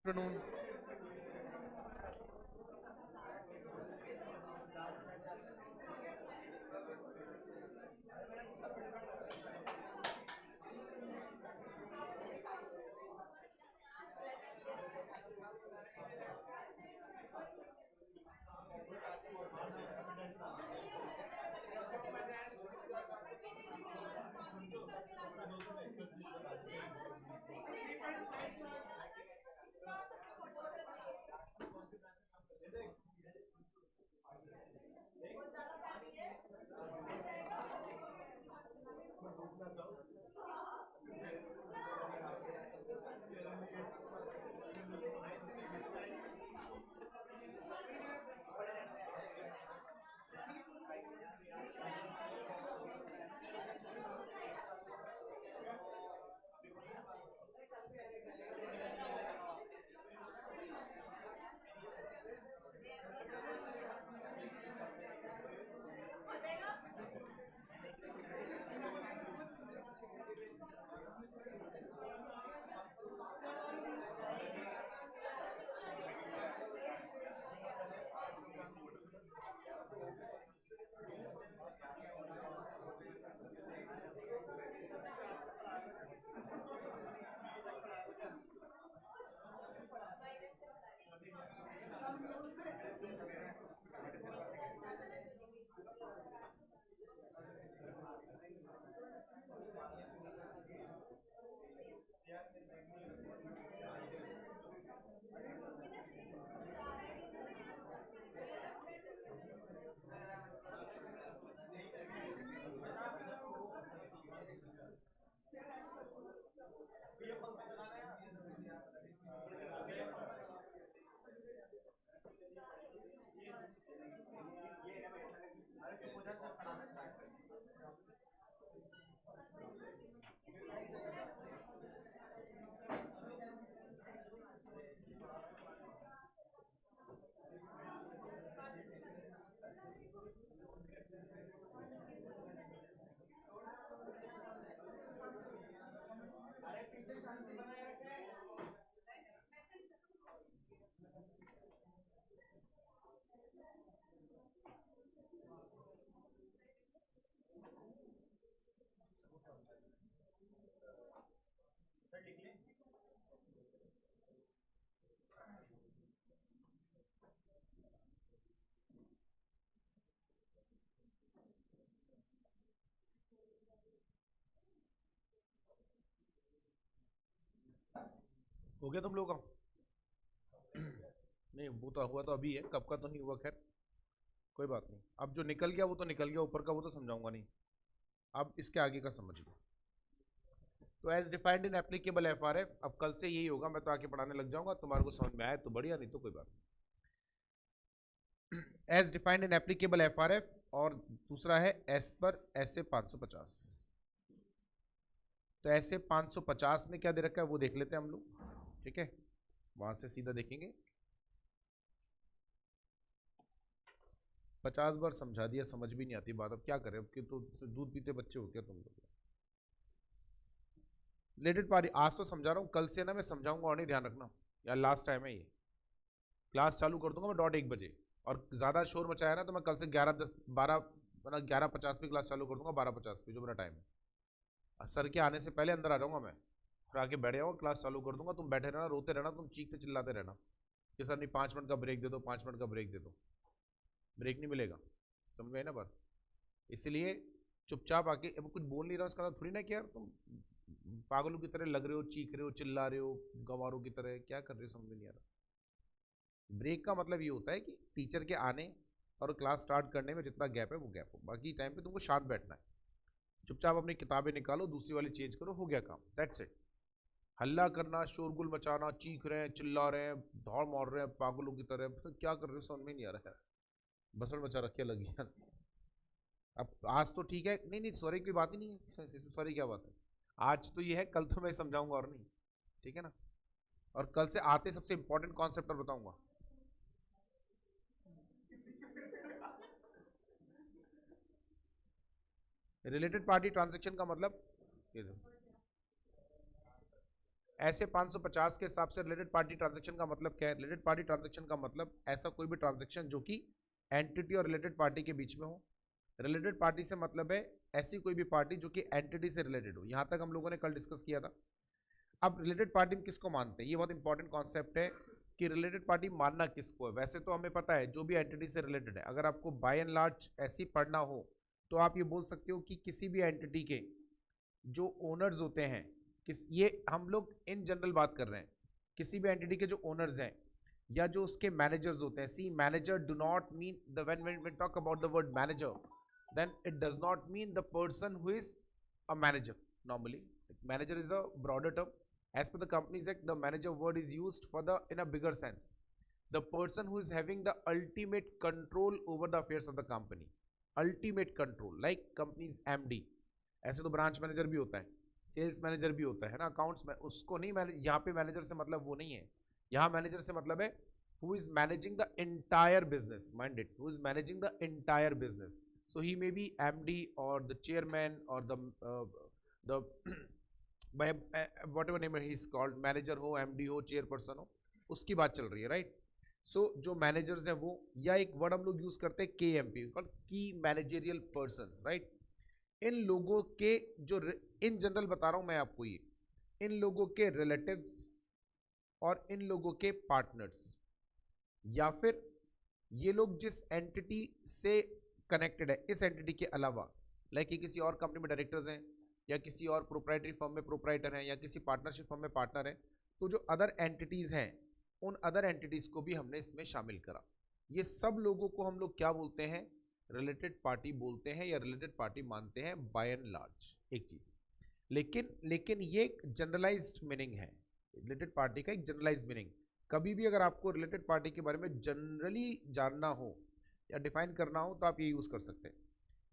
Afternoon. हो गया तुम लोगों का? नहीं, वो तो हुआ तो अभी है, कब का तो नहीं हुआ। खैर कोई बात नहीं, अब जो निकल गया वो तो निकल गया, ऊपर का वो तो समझाऊंगा नहीं। अब इसके आगे का समझिए। तो as defined in applicable F R F, अब कल से यही होगा, मैं तो आके पढ़ाने लग जाऊंगा, तुम्हारे को समझ में आए तो बढ़िया, नहीं तो कोई बात नहीं। As defined in applicable F R F, और दूसरा है एस पर ऐसे 550। तो ऐसे 550 में क्या दे रखा है वो देख लेते हैं हम लोग, ठीक है? वहां से सीधा देखेंगे। 50 बार समझा दिया, समझ भी नहीं आती बात, अब क्या करें, अब कि तो दूध पीते बच्चे हो क्या तुम लोग? रिलेटेड पार्टी आज तो समझा रहा हूँ, कल से ना मैं समझाऊंगा, और नहीं, ध्यान रखना यार, लास्ट टाइम है ये। क्लास चालू कर दूंगा मैं डॉट 1 बजे, और ज़्यादा शोर मचाया ना तो मैं कल से 11:10 12 मतलब 11:50 पे क्लास चालू कर दूंगा, 12:50 पे जो मेरा टाइम है। सर के आने से पहले अंदर आ जाऊंगा मैं, और आके बैठ जाऊंगा, क्लास चालू कर दूंगा, तुम बैठे रहना, रोते रहना, तुम चीखते चिल्लाते रहना कि सर नहीं 5 मिनट का ब्रेक दे दो, 5 मिनट का ब्रेक दे दो। ब्रेक नहीं मिलेगा, समझ में आई ना बात? इसलिए चुपचाप आके, अब कुछ बोल नहीं रहा उसका मतलब थोड़ी ना कि यार तुम पागलों की तरह लग रहे हो, चीख रहे हो, चिल्ला रहे हो, गंवारों की तरह क्या कर रहे हो, समझ में नहीं आ रहा। ब्रेक का मतलब ये होता है कि टीचर के आने और क्लास स्टार्ट करने में जितना गैप है वो गैप हो, बाकी टाइम पे तुमको शांत बैठना है, चुपचाप अपनी किताबें निकालो, दूसरी वाली चेंज करो, हो गया काम, दैट्स इट। हल्ला करना, शोरगुल मचाना, चीख रहे हैं, चिल्ला रहे हैं, दौड़ मार रहे हैं पागलों की तरह, मतलब क्या कर रहे हो समझ में नहीं आ रहा है, भसड़ मचा रखे लगी यार। अब आज तो ठीक है, नहीं नहीं सॉरी की बात ही नहीं है, इसमें सॉरी क्या बात है? आज तो ये है, कल तो मैं समझाऊंगा और नहीं, ठीक है ना? और कल से आते सबसे इंपॉर्टेंट कॉन्सेप्ट और बताऊंगा। रिलेटेड पार्टी ट्रांजेक्शन का मतलब ये देखो, ऐसे 550 के हिसाब से रिलेटेड पार्टी ट्रांजैक्शन का मतलब क्या है? रिलेटेड पार्टी ट्रांजैक्शन का मतलब ऐसा कोई भी ट्रांजैक्शन जो कि एंटिटी और रिलेटेड पार्टी के बीच में हो। रिलेटेड पार्टी से मतलब है ऐसी कोई भी पार्टी जो कि एंटिटी से रिलेटेड हो। यहां तक हम लोगों ने कल डिस्कस किया था। अब रिलेटेड पार्टी में किसको मानते हैं, ये बहुत इंपॉर्टेंट कॉन्सेप्ट है कि रिलेटेड पार्टी मानना किसको है। वैसे तो हमें पता है जो भी एंटिटी से रिलेटेड है, अगर आपको बाय एंड लार्ज ऐसी पढ़ना हो तो आप ये बोल सकते हो कि किसी भी एंटिटी के जो ओनर्स होते हैं, ये हम लोग इन जनरल बात कर रहे हैं, किसी भी एंटिटी के जो ओनर्स हैं या जो उसके मैनेजर्स होते हैं। See manager do not mean the when we talk about the word manager, then it does not mean the person who is a manager. Normally manager is a broader term. As per the Companies Act, the manager word is used for the in a bigger sense, the person who is having the ultimate control over the affairs of the company. Ultimate control, like company's MD. ऐसे तो branch manager भी होता है, sales manager भी होता है ना, accounts में, उसको नहीं, यहाँ पे मैनेजर से मतलब वो नहीं है। यहाँ मैनेजर से मतलब है who is managing the entire business, mind it, who is managing the entire business. So he may be MD or the chairman or the whatever name he is called, manager हो, MD हो, chairperson हो, उसकी बात चल रही है, right. सो जो managers हैं वो, या एक वर्ड हम लोग यूज करते हैं KMP, की मैनेजेरियल पर्सन्स, राइट। इन लोगों के जो इन जनरल बता रहा हूं मैं आपको, ये इन लोगों के रिलेटिव्स और इन लोगों के पार्टनर्स, या फिर ये लोग जिस एंटिटी से कनेक्टेड है इस एंटिटी के अलावा, लाइक ये किसी और कंपनी में डायरेक्टर्स हैं या किसी और प्रोप्राइटरी फर्म में प्रोप्राइटर हैं या किसी पार्टनरशिप फर्म में पार्टनर हैं, तो जो अदर एंटिटीज हैं उन अदर एंटिटीज को भी हमने इसमें शामिल करा। ये सब लोगों को हम लोग क्या बोलते हैं? रिलेटेड पार्टी बोलते हैं या रिलेटेड पार्टी मानते हैं बाय एंड लार्ज। एक चीज, लेकिन ये एक जनरलाइज्ड मीनिंग है, रिलेटेड पार्टी का एक जनरलाइज्ड मीनिंग। कभी भी अगर आपको रिलेटेड पार्टी के बारे में जनरली जानना हो या डिफाइन करना हो तो आप ये यूज कर सकते हैं,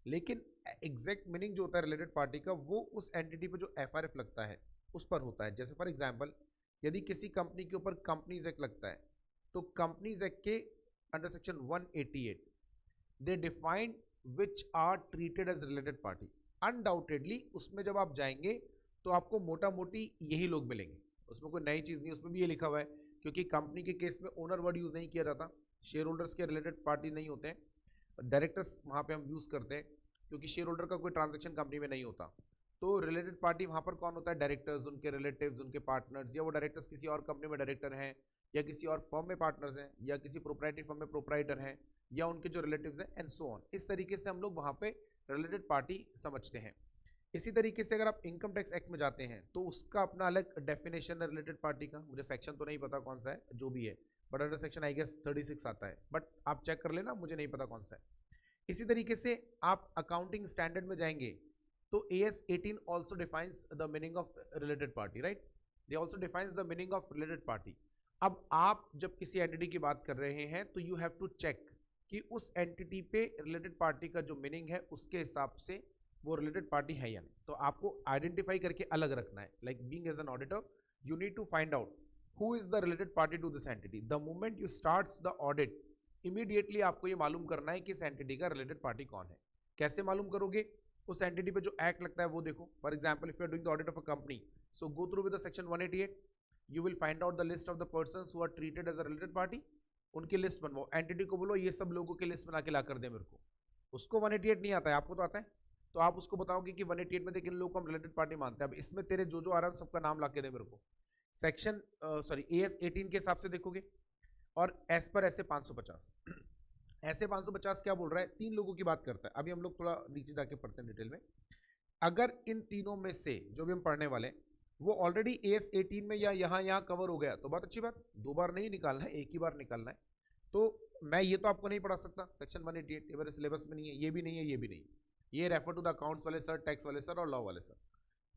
लेकिन एग्जैक्ट मीनिंग जो होता है रिलेटेड पार्टी का वो उस एंटिटी पे जो FRF लगता है उस पर होता है। जैसे फॉर एग्जांपल, यदि किसी कंपनी के ऊपर कंपनीज एक्ट लगता है तो कंपनीज एक्ट के under section 188 they define which are treated as related party. Undoubtedly उसमें जब आप जाएंगे तो आपको मोटा मोटी यही लोग मिलेंगे, उसमें कोई नई चीज नहीं, उसमें भी ये लिखा हुआ है, क्योंकि कंपनी के केस में ओनर वर्ड यूज नहीं किया जाता, शेयर होल्डर्स के रिलेटेड पार्टी नहीं होते हैं, डायरेक्टर्स वहाँ पे हम यूज करते हैं क्योंकि शेयर होल्डर का कोई ट्रांजैक्शन कंपनी में नहीं होता। तो रिलेटेड पार्टी वहाँ पर कौन होता है? डायरेक्टर्स, उनके रिलेटिव्स, उनके पार्टनर्स, या वो डायरेक्टर्स किसी और कंपनी में डायरेक्टर हैं या किसी और फर्म में पार्टनर्स हैं या किसी प्रोप्राइटरी फर्म में प्रोप्राइटर हैं या उनके जो रिलेटिव्स हैं, एंड सो ऑन। इस तरीके से हम लोग वहाँ पे रिलेटेड पार्टी समझते हैं। इसी तरीके से अगर आप इनकम टैक्स एक्ट में जाते हैं तो उसका अपना अलग डेफिनेशन है रिलेटेड पार्टी का, मुझे सेक्शन तो नहीं पता कौन सा है, जो भी है, but under section I guess 36 आता है, बट आप चेक कर लेना, मुझे नहीं पता कौन सा है। इसी तरीके से आप अकाउंटिंग स्टैंडर्ड में जाएंगे तो AS 18 also defines the meaning of related party, right, they also defines the meaning of related party. अब आप जब किसी एंटिटी की बात कर रहे हैं तो यू हैव टू चेक कि उस एंटिटी पे रिलेटेड पार्टी का जो मीनिंग है उसके हिसाब से वो रिलेटेड पार्टी है या नहीं। तो आपको आइडेंटिफाई करके अलग रखना है, like being as an auditor you need to find out who is the related party to this entity. The moment you starts the audit, immediately आपको ये मालूम करना है कि इस एंटिटी का रिलेटेड पार्टी कौन है। कैसे मालूम करोगे? उस एंटिटी पे जो एक्ट लगता है वो देखो। For example, if you are doing the audit of a company, so go through with the section 188, you will find out the list of the persons who are treated as a related party. उनकी list बनवाओ, entity को बोलो ये सब लोगों की list बना के ला कर दे मेरे को। उसको 188 नहीं आता है, आपको तो आता है, तो आप उसको बताओगे कि 188 में देख इन लोगों को हम रिलेटेड पार्टी मानते हैं। अब इसमें तेरे जो आ रहा है सबका नाम ला के दे मेरे को। सेक्शन AS 18 के हिसाब से देखोगे, और एस पर ऐसे 550 ऐसे 550 क्या बोल रहा है? 3 लोगों की बात करता है। अभी हम लोग थोड़ा नीचे जाके पढ़ते हैं डिटेल में। अगर इन तीनों में से जो भी हम पढ़ने वाले हैं वो ऑलरेडी AS 18 में या यहाँ कवर हो गया तो बहुत अच्छी बात, 2 बार नहीं निकालना है, एक ही बार निकालना है। तो मैं ये तो आपको नहीं पढ़ा सकता, सेक्शन 188 ये मेरे सिलेबस में नहीं है, ये भी नहीं है, ये भी नहीं, ये रेफर टू द अकाउंट्स वाले सर, टैक्स वाले सर और लॉ वाले सर,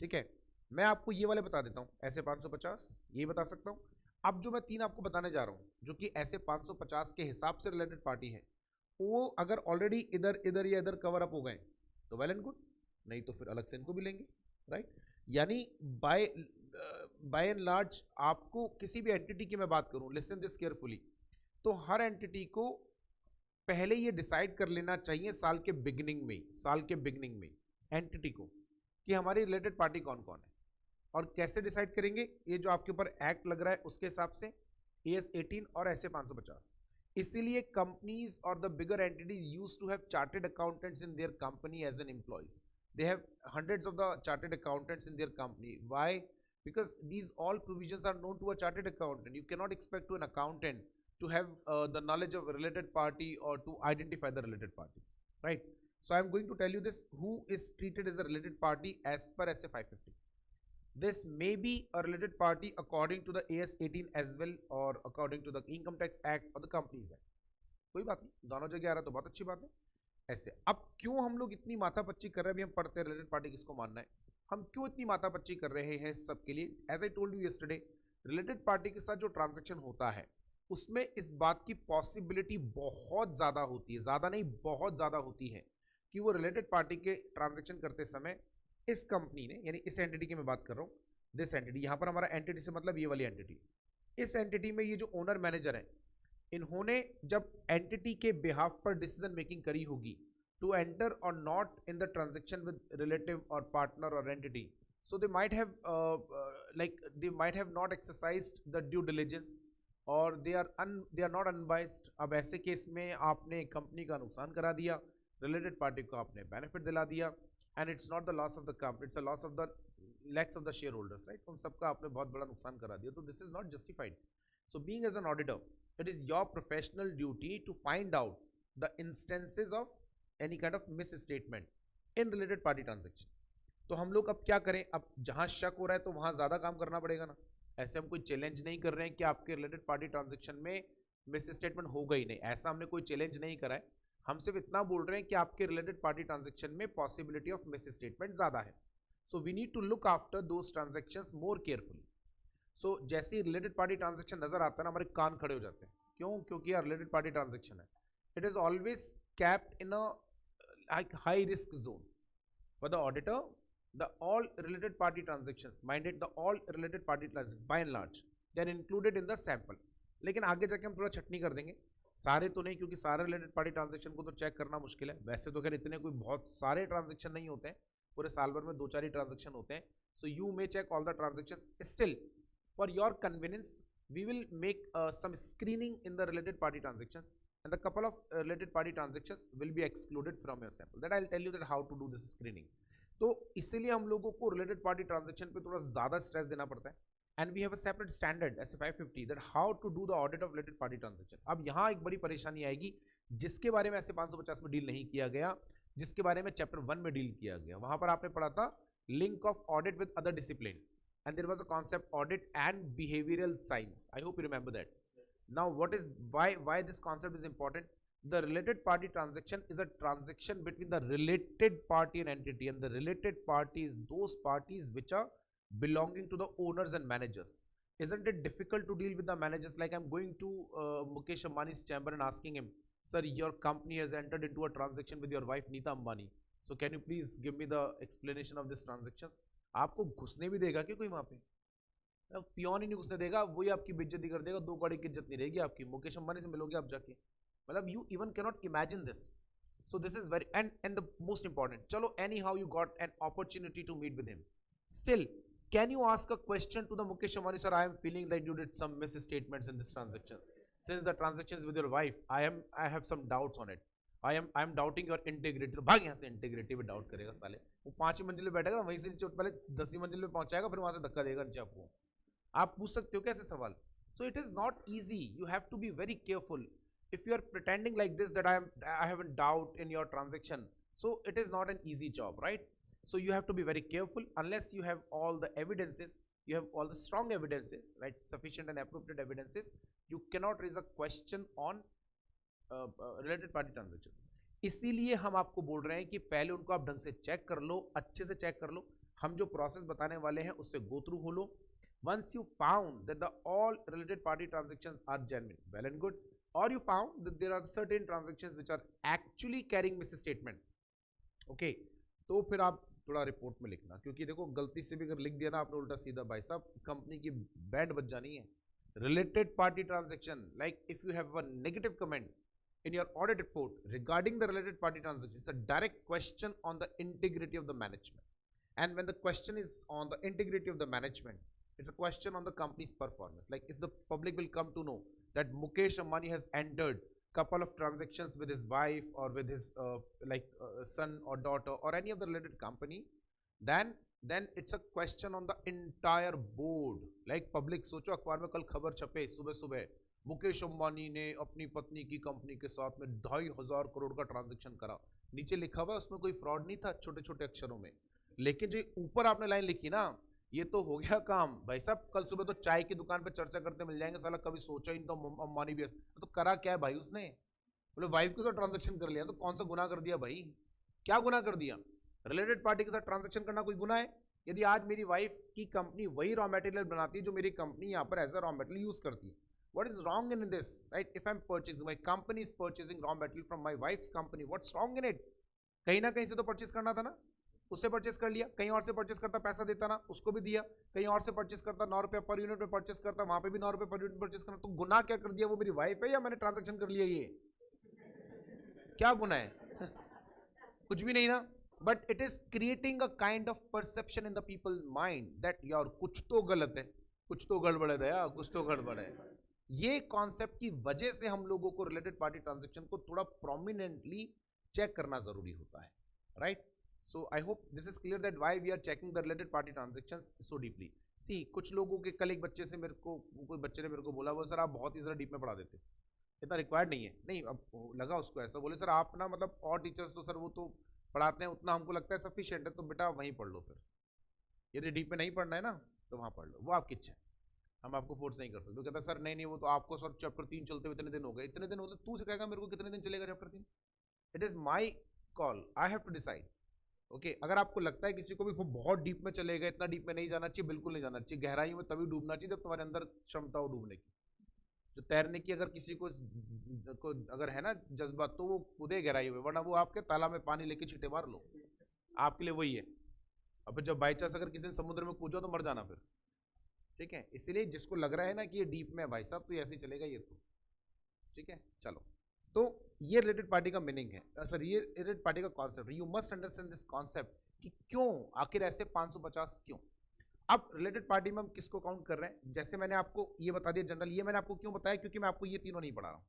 ठीक है। मैं आपको ये वाले बता देता हूँ, ऐसे 550 ये बता सकता हूँ। अब जो मैं 3 आपको बताने जा रहा हूँ जो कि ऐसे 550 के हिसाब से रिलेटेड पार्टी है, वो अगर ऑलरेडी इधर इधर या इधर कवर अप हो गए तो वेल एंड गुड, नहीं तो फिर अलग से इनको भी लेंगे, राइट। यानी बाय एंड लार्ज आपको किसी भी एंटिटी की मैं बात करूं, लिसन दिस केयरफुली, तो हर एंटिटी को पहले ये डिसाइड कर लेना चाहिए साल के बिगिनिंग में एंटिटी को कि हमारी रिलेटेड पार्टी कौन कौन है। और कैसे डिसाइड करेंगे? ये जो आपके ऊपर एक्ट लग रहा है उसके हिसाब से, AS 18 और ऐसे 550। इसीलिए कंपनीज और the bigger entities use to have chartered accountants in their company as an employees. They have hundreds of the chartered accountants in their company. Why? Because these all provisions are known to a chartered accountant. You cannot expect to an accountant to have the knowledge of a related party or to identify the related party, right? So I am going to tell you this, who is treated as a related party as per SA 550. This may be a related party according to the AS 18 as well, or according to the Income Tax Act or the Companies Act. कोई बात नहीं, दोनों जगह आ रहा है तो बहुत अच्छी बात है. ऐसे अब क्यों हम लोग इतनी माथापच्ची कर रहे हैं? अभी हम पढ़ते हैं रिलेटेड पार्टी किसको मानना है, हम क्यों इतनी माथापच्ची कर रहे हैं सब के लिए? As I told you yesterday, related party के साथ जो ट्रांजैक्शन होता है उसमें इस बात की पॉसिबिलिटी बहुत ज़्यादा होती है, ज़्यादा नहीं बहुत ज़्यादा होती है, कि वो रिलेटेड पार्टी के ट्रांजेक्शन करते समय इस कंपनी ने, यानी इस एंटिटी की मैं बात कर रहा हूँ, दिस एंटिटी, यहाँ पर हमारा एंटिटी से मतलब ये वाली एंटिटी, इस एंटिटी में ये जो ओनर मैनेजर है, इन्होंने जब एंटिटी के बिहाफ पर डिसीजन मेकिंग करी होगी टू एंटर और not in the transaction with relative और पार्टनर और entity, so they might have they might have not exercised the due diligence और दे आर नॉट अनबाइस्ड. अब ऐसे केस में आपने कंपनी का नुकसान करा दिया, रिलेटेड पार्टी को आपने बेनिफिट दिला दिया, and it's not the loss of the company, it's a loss of the lakhs of the shareholders, right? उन सबका आपने बहुत बड़ा नुकसान करा दिया, तो this is not justified. So being as an auditor, it is your professional duty to find out the instances of any kind of misstatement in related party transaction. तो हम लोग अब क्या करें? अब जहां शक हो रहा है तो वहां ज्यादा काम करना पड़ेगा ना. ऐसे हम कोई चैलेंज नहीं कर रहे हैं कि आपके रिलेटेड पार्टी ट्रांजेक्शन में मिस स्टेटमेंट हो गई नहीं, ऐसा हमने कोई चैलेंज नहीं करा है. हम सिर्फ इतना बोल रहे हैं कि आपके रिलेटेड पार्टी ट्रांजेक्शन में पॉसिबिलिटी ऑफ मिस स्टेटमेंट ज्यादा है. So we need to look after those transactions more carefully. So जैसे ही रिलेटेड पार्टी ट्रांजेक्शन नजर आता है ना, हमारे कान खड़े हो जाते हैं. क्यों? क्योंकि यार रिलेटेड पार्टी ट्रांजेक्शन है. It is always capped in a high risk zone for the auditor. The all related party transactions minded, the all related party transaction by and large they are included in the sample. लेकिन आगे जाके हम थोड़ा छटनी कर देंगे, सारे तो नहीं, क्योंकि सारे रिलेटेड पार्टी ट्रांजेक्शन को तो चेक करना मुश्किल है. वैसे तो खैर इतने कोई बहुत सारे ट्रांजेक्शन नहीं होते हैं, पूरे साल भर में 2-4 ही ट्रांजेक्शन होते हैं. So you may check all the transactions. Still for your convenience, we will make some screening in the related party transactions, and the couple of related party transactions will be excluded from your sample. That I'll tell you that how to do this screening. तो इसीलिए हम लोगों को related party transaction पे थोड़ा ज़्यादा stress देना पड़ता है, and we have a separate standard SA 550 that how to do the audit of related party transaction. अब यहाँ एक बड़ी परेशानी आएगी जिसके बारे में SA 550 में डील नहीं किया गया, जिसके बारे में चैप्टर 1 में डील किया गया. वहाँ पर आपने पढ़ा था link of audit with other discipline. And there was a concept audit and behavioral science. I hope you remember that. Now what is why this concept is important? The related party transaction is a transaction between the related party and entity, and the related parties, those parties which are belonging to the owners and managers. Isn't it difficult to deal with the managers? Like I'm going to Mukesh Ambani's chamber and asking him, sir, your company has entered into a transaction with your wife Neeta Ambani. So can you please give me the explanation of this transactions? आपको घुसने भी देगा क्या कोई वहां पे? Peon ही नहीं घुसने देगा, वही आपकी बेइज्जती कर देगा, 2 कौड़ी की इज्जत नहीं रहेगी आपकी. मुकेश अंबानी से मिलोगे आप जाके, मतलब you even can not imagine this. So this is very and the most important. चलो anyhow you got an opportunity to meet with him, still can you ask a question to the Mukesh Ambani, sir, I am feeling that you did some misstatements in this transactions. Since the transactions with your wife, I have some doubts on it. I am doubting your integrity. तो भाग यहाँ से, integrity पे doubt करेगा साले. वो 5वीं मंजिल पे बैठेगा, वहीं से नीचे पहले 10वीं मंजिल पे पहुंचाएगा, फिर वहां से धक्का देगा नीचे आपको. आप पूछ सकते हो क्या ऐसे सवाल? So it is not easy. You have to be very careful. If you are pretending like this that I have a doubt in your transaction, so it is not an easy job, right? So you have to be very careful. Unless you have all the evidences, you have all the strong evidences, right? Sufficient and appropriate evidences, you cannot raise a question on related party transactions. इसीलिए हम आपको बोल रहे हैं कि पहले उनको आप ढंग से चेक कर लो, अच्छे से चेक कर लो. हम जो प्रोसेस बताने वाले हैं उससे गो थ्रू हो लो. Once you found that the all related party transactions are genuine, well and good, or you found that there are certain transactions which are actually carrying misstatement, okay, तो फिर आप थोड़ा report में लिखना, क्योंकि देखो गलती से भी अगर लिख दिया ना आपने उल्टा सीधा, भाई साहब कंपनी की बैंड बज जानी है. Related party transaction, like if you have a negative comment in your audit report regarding the related party transaction, it's a direct question on the integrity of the management. And when the question is on the integrity of the management, it's a question on the company's performance. Like if the public will come to know that Mukesh Ambani has entered couple of transactions with his wife or with his son or daughter or any of the related company, then it's a question on the entire board. Like public, सोचो अखबार में कल खबर छपे सुबह सुबह, मुकेश अंबानी ने अपनी पत्नी की कंपनी के साथ में 2,500 करोड़ का ट्रांजेक्शन करा, नीचे लिखा हुआ उसमें कोई फ्रॉड नहीं था छोटे छोटे अक्षरों में, लेकिन जो ऊपर आपने लाइन लिखी ना, ये तो हो गया काम भाई साहब। कल सुबह तो चाय की दुकान पे चर्चा करते मिल जाएंगे, साला कभी सोचा ही नहीं तो अंबानी भी तो करा क्या है भाई उसने, बोले वाइफ के साथ ट्रांजेक्शन कर लिया, तो कौन सा गुनाह कर दिया भाई, क्या गुनाह कर दिया? रिलेटेड पार्टी के साथ ट्रांजेक्शन करना कोई गुनाह है? यदि आज मेरी वाइफ की कंपनी वही रॉ मटेरियल बनाती है जो मेरी कंपनी यहाँ पर as a raw material use करती है, what is wrong in this, right? If I'm purchasing, my company is purchasing raw material from my wife's company, what's wrong in it? कहीं ना कहीं से तो परचेस करना था ना, उससे परचेस कर लिया, कहीं और से परचेस करता पैसा देता ना, उसको भी दिया, कहीं और से परचेस करता 9 रुपये पर यूनिट में परचेस करता, वहां पे भी 9 रुपये पर यूनिट परचेस करना, तो गुनाह क्या कर दिया? वो मेरी वाइफ है या मैंने ट्रांजेक्शन कर लिया? ये क्या गुनाह है? कुछ भी नहीं ना, but it is creating a kind of perception in the people mind that यार कुछ तो गलत है, कुछ तो गड़बड़ है दया, कुछ तो गड़बड़ है। ये कॉन्सेप्ट की वजह से हम लोगों को रिलेटेड पार्टी ट्रांजैक्शन को थोड़ा प्रोमिनेंटली चेक करना जरूरी होता है, right? So I hope this is clear that why we are checking the related party transactions so deeply. See कुछ लोगों के, कल एक बच्चे से मेरे को, कोई बच्चे ने मेरे को बोला, वो सर आप बहुत ही ज़्यादा डीप में पढ़ा देते, इतना रिक्वायर्ड नहीं है। नहीं, अब लगा उसको ऐसा, बोले सर आप ना मतलब और टीचर्स तो सर वो तो पढ़ाते हैं, उतना हमको लगता है सफिशिएंट है, तो बेटा वहीं पढ़ लो फिर, यदि डीप में नहीं पढ़ना है ना तो वहाँ पढ़ लो, वो आपकी इच्छा है, हम आपको फोर्स नहीं कर सकते। तो कहता सर नहीं नहीं वो तो आपको सर चैप्टर 3 चलते हुए इतने दिन हो गए, इतने दिन होते तू सिखाएगा मेरे को कितने दिन चलेगा chapter 3? It is my call, I have to decide. Okay, अगर आपको लगता है किसी को भी बहुत डीप में चलेगा, इतना डीप में नहीं जाना चाहिए, बिल्कुल नहीं जाना चाहिए, गहराई में तभी डूबना चाहिए जब तुम्हारे अंदर क्षमता हो डूबने की। जो तैरने की अगर किसी को अगर है ना जज्बा, तो वो कूदे गहराई में, वरना वो आपके तालाब में पानी लेके छींटे मार लो, आपके लिए वही है। अब जब बाई चांस अगर किसी ने समुद्र में कूदो तो मर जाना फिर, ठीक है? इसलिए जिसको लग रहा है ना कि ये डीप में है भाई साहब, तो ऐसे ही चलेगा ये, तो ठीक है। चलो, तो ये रिलेटेड पार्टी का मीनिंग है, सर ये रिलेटेड पार्टी का कॉन्सेप्ट है। You must understand this concept कि क्यों आखिर ऐसे 550 क्यों। अब रिलेटेड पार्टी में हम किसको काउंट कर रहे हैं? जैसे मैंने आपको ये बता दिया जनरल, ये मैंने आपको क्यों बताया, क्योंकि मैं आपको ये तीनों नहीं पढ़ा रहा हूँ,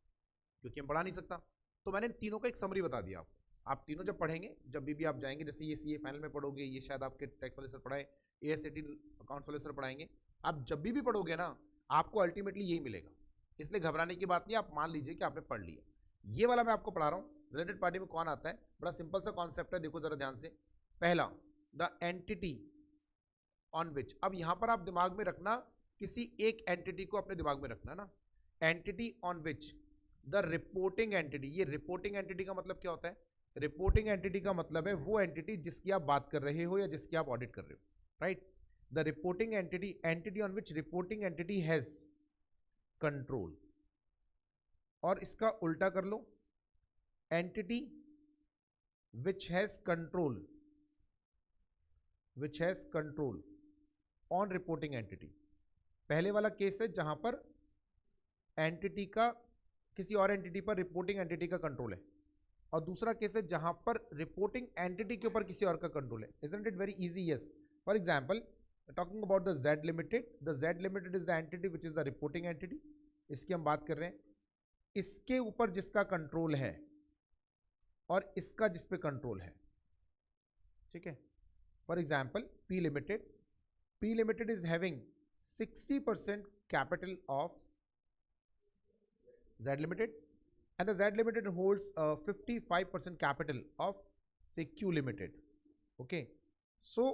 क्योंकि मैं पढ़ा नहीं सकता, तो मैंने तीनों का एक समरी बता दिया आपको। आप तीनों जब पढ़ेंगे, जब भी आप जाएंगे, जैसे ये सीए फाइनल में पढ़ोगे, ये शायद आपके टैक्स वाले सर पढ़ाए, एएसएटी अकाउंट्स वाले सर पढ़ाएंगे, आप जब भी पढ़ोगे ना आपको अल्टीमेटली यही मिलेगा, इसलिए घबराने की बात नहीं। आप मान लीजिए कि आपने पढ़ लिया, ये वाला मैं आपको पढ़ा रहा हूँ। रिलेटेड पार्टी में कौन आता है? बड़ा सिंपल सा कॉन्सेप्ट है, देखो जरा ध्यान से। पहला, द एंटिटी ऑन विच, अब यहां पर आप दिमाग में रखना, किसी एक एंटिटी को अपने दिमाग में रखना ना, entity on which the reporting entity. ये रिपोर्टिंग एंटिटी का मतलब क्या होता है? रिपोर्टिंग एंटिटी का मतलब है वो एंटिटी जिसकी आप बात कर रहे हो या जिसकी आप ऑडिट कर रहे हो, right? The reporting entity, entity on which reporting entity has control. और इसका उल्टा कर लो, entity which has control, which has control on reporting entity. पहले वाला केस है जहां पर एंटिटी का किसी और एंटिटी पर रिपोर्टिंग एंटिटी का कंट्रोल है, और दूसरा केस है जहां पर रिपोर्टिंग एंटिटी के ऊपर किसी और का कंट्रोल है। Isn't it very easy? Yes. For example, talking about the Z limited, the Z limited is the entity which is the reporting entity, इसकी हम बात कर रहे हैं। इसके ऊपर जिसका कंट्रोल है और इसका जिस पे कंट्रोल है, ठीक है? For example, P limited, P limited is having 60% capital of Z Limited, and the Z Limited holds 55% capital of say Q Limited. Okay, so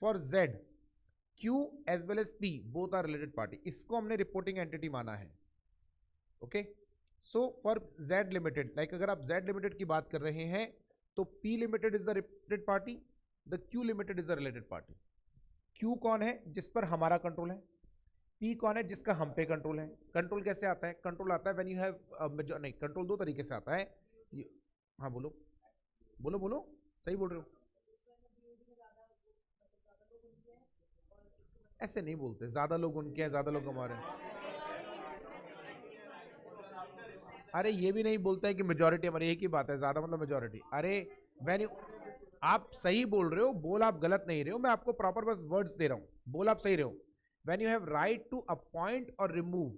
for Z, Q as well as P both are related party. इसको हमने reporting entity माना है. Okay, so for Z Limited, like अगर आप Z Limited की बात कर रहे हैं तो P Limited is the related party, the Q Limited is the related party. Q कौन है? जिस पर हमारा कंट्रोल है। P कौन है? जिसका हम पे कंट्रोल है। कंट्रोल कैसे आता है? कंट्रोल आता है व्हेन यू हैव नहीं, कंट्रोल दो तरीके से आता है। हाँ बोलो बोलो बोलो, सही बोल रहे हो। ऐसे नहीं बोलते, ज्यादा लोग उनके हैं, ज्यादा लोग हमारे हैं। अरे ये भी नहीं बोलते हैं कि मेजोरिटी हमारी, एक ही बात है, ज्यादा मतलब मेजोरिटी। अरे व्हेन यू आप सही बोल रहे हो, बोल आप गलत नहीं रहे हो, मैं आपको प्रॉपर बस वर्ड्स दे रहा हूं, बोल आप सही रहे हो। When you have right to appoint और remove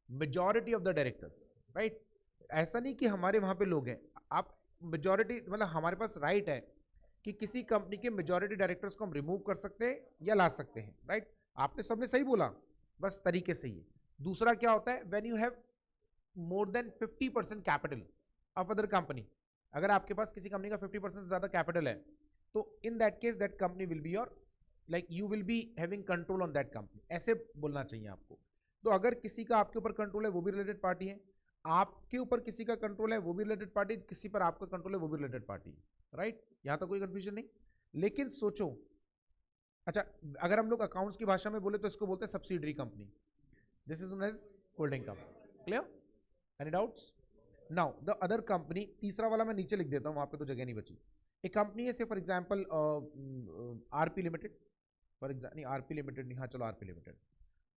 majority of the directors, right. ऐसा नहीं कि हमारे वहां पे लोग हैं, आप मेजॉरिटी मतलब हमारे पास राइट है कि किसी कंपनी के मेजॉरिटी डायरेक्टर्स को हम रिमूव कर सकते हैं या ला सकते हैं, राइट। आपने सबने सही बोला, बस तरीके से ही। दूसरा क्या होता है, when you have more than 50% capital of other company, अगर आपके पास किसी कंपनी का 50% से ज्यादा कैपिटल है, तो in that case that company will be your, like you will be having control on that company, ऐसे बोलना चाहिए आपको। तो अगर किसी का आपके ऊपर कंट्रोल है वो भी रिलेटेड पार्टी है, आपके ऊपर किसी का कंट्रोल है वो भी रिलेटेड पार्टी, किसी पर आपका कंट्रोल है वो भी रिलेटेड पार्टी, राइट। यहां तक कोई कंफ्यूजन नहीं। लेकिन सोचो, अच्छा अगर हम लोग अकाउंट्स की भाषा में बोले तो इसको बोलते हैं subsidiary company, this is known as holding company. Clear? Any doubts? Now the other company, तीसरा वाला मैं नीचे लिख देता हूं, वहां पे तो जगह नहीं बची। एक कंपनी है, say for example RP limited, for example नहीं आरपी लिमिटेड नहीं, हाँ चलो आरपी लिमिटेड,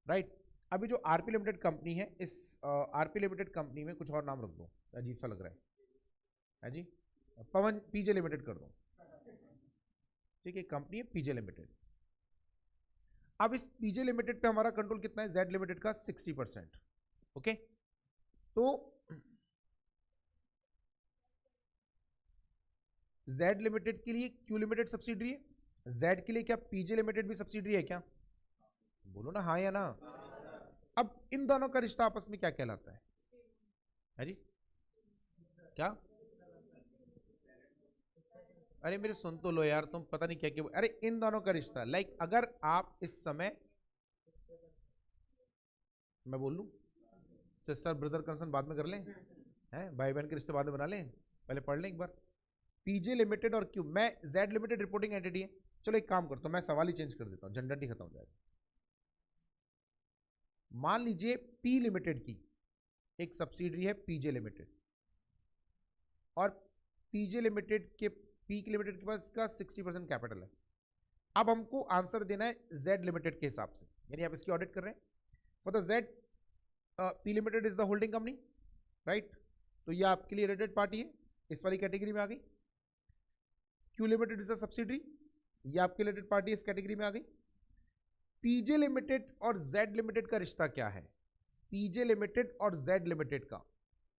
राइट। अभी जो आरपी लिमिटेड कंपनी है, इस आरपी लिमिटेड कंपनी में कुछ और नाम रख दो, अजीब सा लग रहा है जी, पवन पीजे लिमिटेड कर दो, ठीक है, कंपनी है पीजे लिमिटेड। अब इस पीजे लिमिटेड पे हमारा कंट्रोल कितना है, जेड लिमिटेड का 60%, ओके। तो जेड लिमिटेड के लिए क्यू लिमिटेड सब्सिडरी है, जेड के लिए क्या पीजे लिमिटेड भी सब्सिडरी है क्या? बोलो ना हाँ या ना। अब इन दोनों का रिश्ता आपस में क्या कहलाता है जी? क्या? अरे मेरे सुन तो लो यार, तुम पता नहीं क्या क्या, अरे इन दोनों का रिश्ता, लाइक अगर आप इस समय, मैं बोल लूं, सिस्टर ब्रदर कंसर्न बाद में कर लें, हैं भाई बहन के रिश्ते बाद में बना लें, पहले पढ़ लें एक बार। पीजे लिमिटेड और क्यू, मैं जेड लिमिटेड रिपोर्टिंग एंटिटी है, चलो एक काम करता हूं, मैं सवाल ही चेंज कर देता हूं, झंझट ही खत्म हो जाएगा। मान लीजिए पी लिमिटेड की एक सब्सिडरी है पीजे लिमिटेड, और पीजे लिमिटेड के, पी लिमिटेड के पास का 60% कैपिटल है। अब हमको आंसर देना है जेड लिमिटेड के हिसाब से, यानी आप इसकी ऑडिट कर रहे हैं for the Z, P limited is the holding company, right. तो ये आपके लिए रिलेटेड पार्टी है, इस वाली कैटेगरी में आ गई। Q limited is the subsidiary, ये आपके रिलेटेड पार्टी इस कैटेगरी में आ गई। पीजे लिमिटेड और जेड लिमिटेड का रिश्ता क्या है? पीजे लिमिटेड और जेड लिमिटेड का,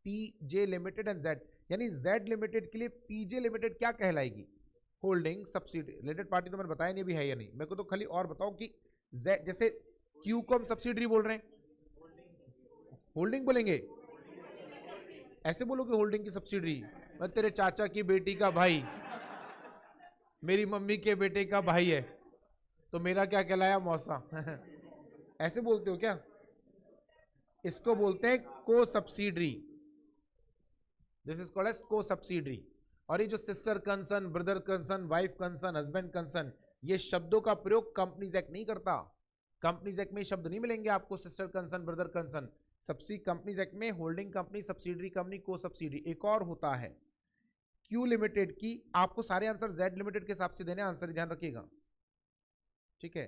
पीजे लिमिटेड एंड जेड, यानी जेड लिमिटेड के लिए पीजे लिमिटेड क्या कहलाएगी? Holding subsidy related party. तो मैंने बताया नहीं अभी है या नहीं, मेरे को तो खाली और बताओ कि जेड, जैसे क्यू को हम सब्सिडरी बोल रहे हैं, होल्डिंग बोलेंगे, ऐसे बोलोगे होल्डिंग की सब्सिडरी, मैं तेरे चाचा की बेटी का भाई, मेरी मम्मी के बेटे का भाई है, तो मेरा क्या कहलाया? मौसा। ऐसे बोलते हो क्या? इसको बोलते हैं co subsidiary, this is called as co subsidiary. और ये जो sister concern, brother concern, wife concern, husband concern, ये शब्दों का प्रयोग कंपनीज एक्ट नहीं करता। कंपनीज एक्ट में शब्द नहीं मिलेंगे आपको सिस्टर कंसर्न, ब्रदर कंसर्न। सबसी कंपनीज एक्ट में होल्डिंग कंपनी, सब्सिडरी कंपनी, को सब्सिडरी। एक और होता है क्यू लिमिटेड की, आपको सारे आंसर जेड लिमिटेड के हिसाब से देने, आंसर ध्यान रखिएगा, ठीक है।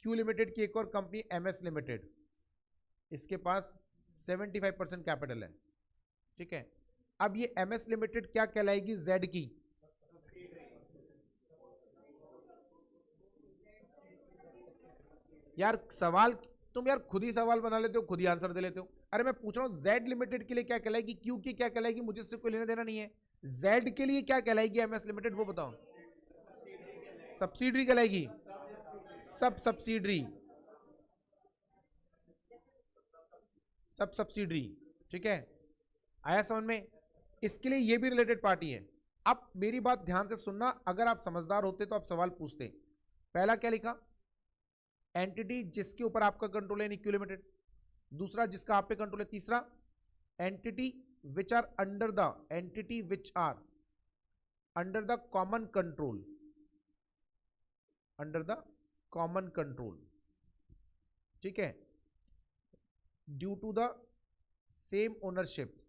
क्यू लिमिटेड की एक और कंपनी एमएस लिमिटेड, इसके पास 75% कैपिटल है, ठीक है। अब ये एमएस लिमिटेड क्या कहलाएगी जेड की? यार सवाल तुम यार खुद ही सवाल बना लेते हो, खुद ही आंसर दे लेते हो। अरे मैं पूछ रहा हूं जेड लिमिटेड के लिए क्या कहलाएगी, क्यू की क्या कहलाएगी, मुझे इससे कोई लेना देना नहीं है। जेड के लिए क्या कहलाएगी एमएस लिमिटेड, वो बताओ। सब्सिडरी कहलाएगी, सब सब्सिडरी, सब सब्सिडरी, ठीक है। आया समझ में? इसके लिए ये भी रिलेटेड पार्टी है। अब मेरी बात ध्यान से सुनना, अगर आप समझदार होते तो आप सवाल पूछते। पहला क्या लिखा? एंटिटी जिसके ऊपर आपका कंट्रोल है, क्यू लिमिटेड। दूसरा जिसका आप पे कंट्रोल है। तीसरा entity which are under the, entity which are under the common control, under the common control, ठीक है, due to the same ownership.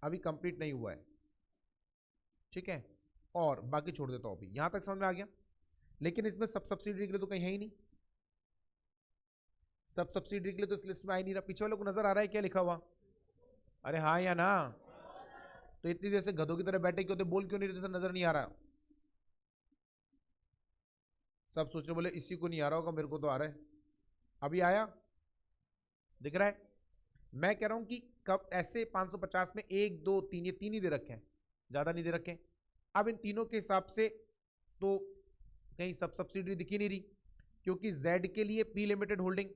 अभी कंप्लीट नहीं हुआ है, ठीक है, और बाकी छोड़ देता हूं। अभी यहां तक समझ में आ गया। लेकिन इसमें सब सब्सिडरी के लिए तो कहीं है ही नहीं, सब सब्सिडरी के लिए तो इस लिस्ट में आ ही नहीं रहा। पीछे वालों को नजर आ रहा है क्या लिखा हुआ? अरे हाँ या ना? तो इतनी देर से गधों की तरह बैठे क्यों थे, बोल क्यों नहीं रहे? नजर नहीं आ रहा? सब सोच रहे बोले इसी को नहीं आ रहा होगा, मेरे को तो आ रहा है। अभी आया, दिख रहा है? मैं कह रहा हूं कि कब ऐसे 550 में 1 2 3, ये 3 ही दे रखे हैं, ज्यादा नहीं दे रखे। अब इन तीनों के हिसाब से तो कहीं सब सब्सिडी दिख ही नहीं रही, क्योंकि जेड के लिए पी लिमिटेड होल्डिंग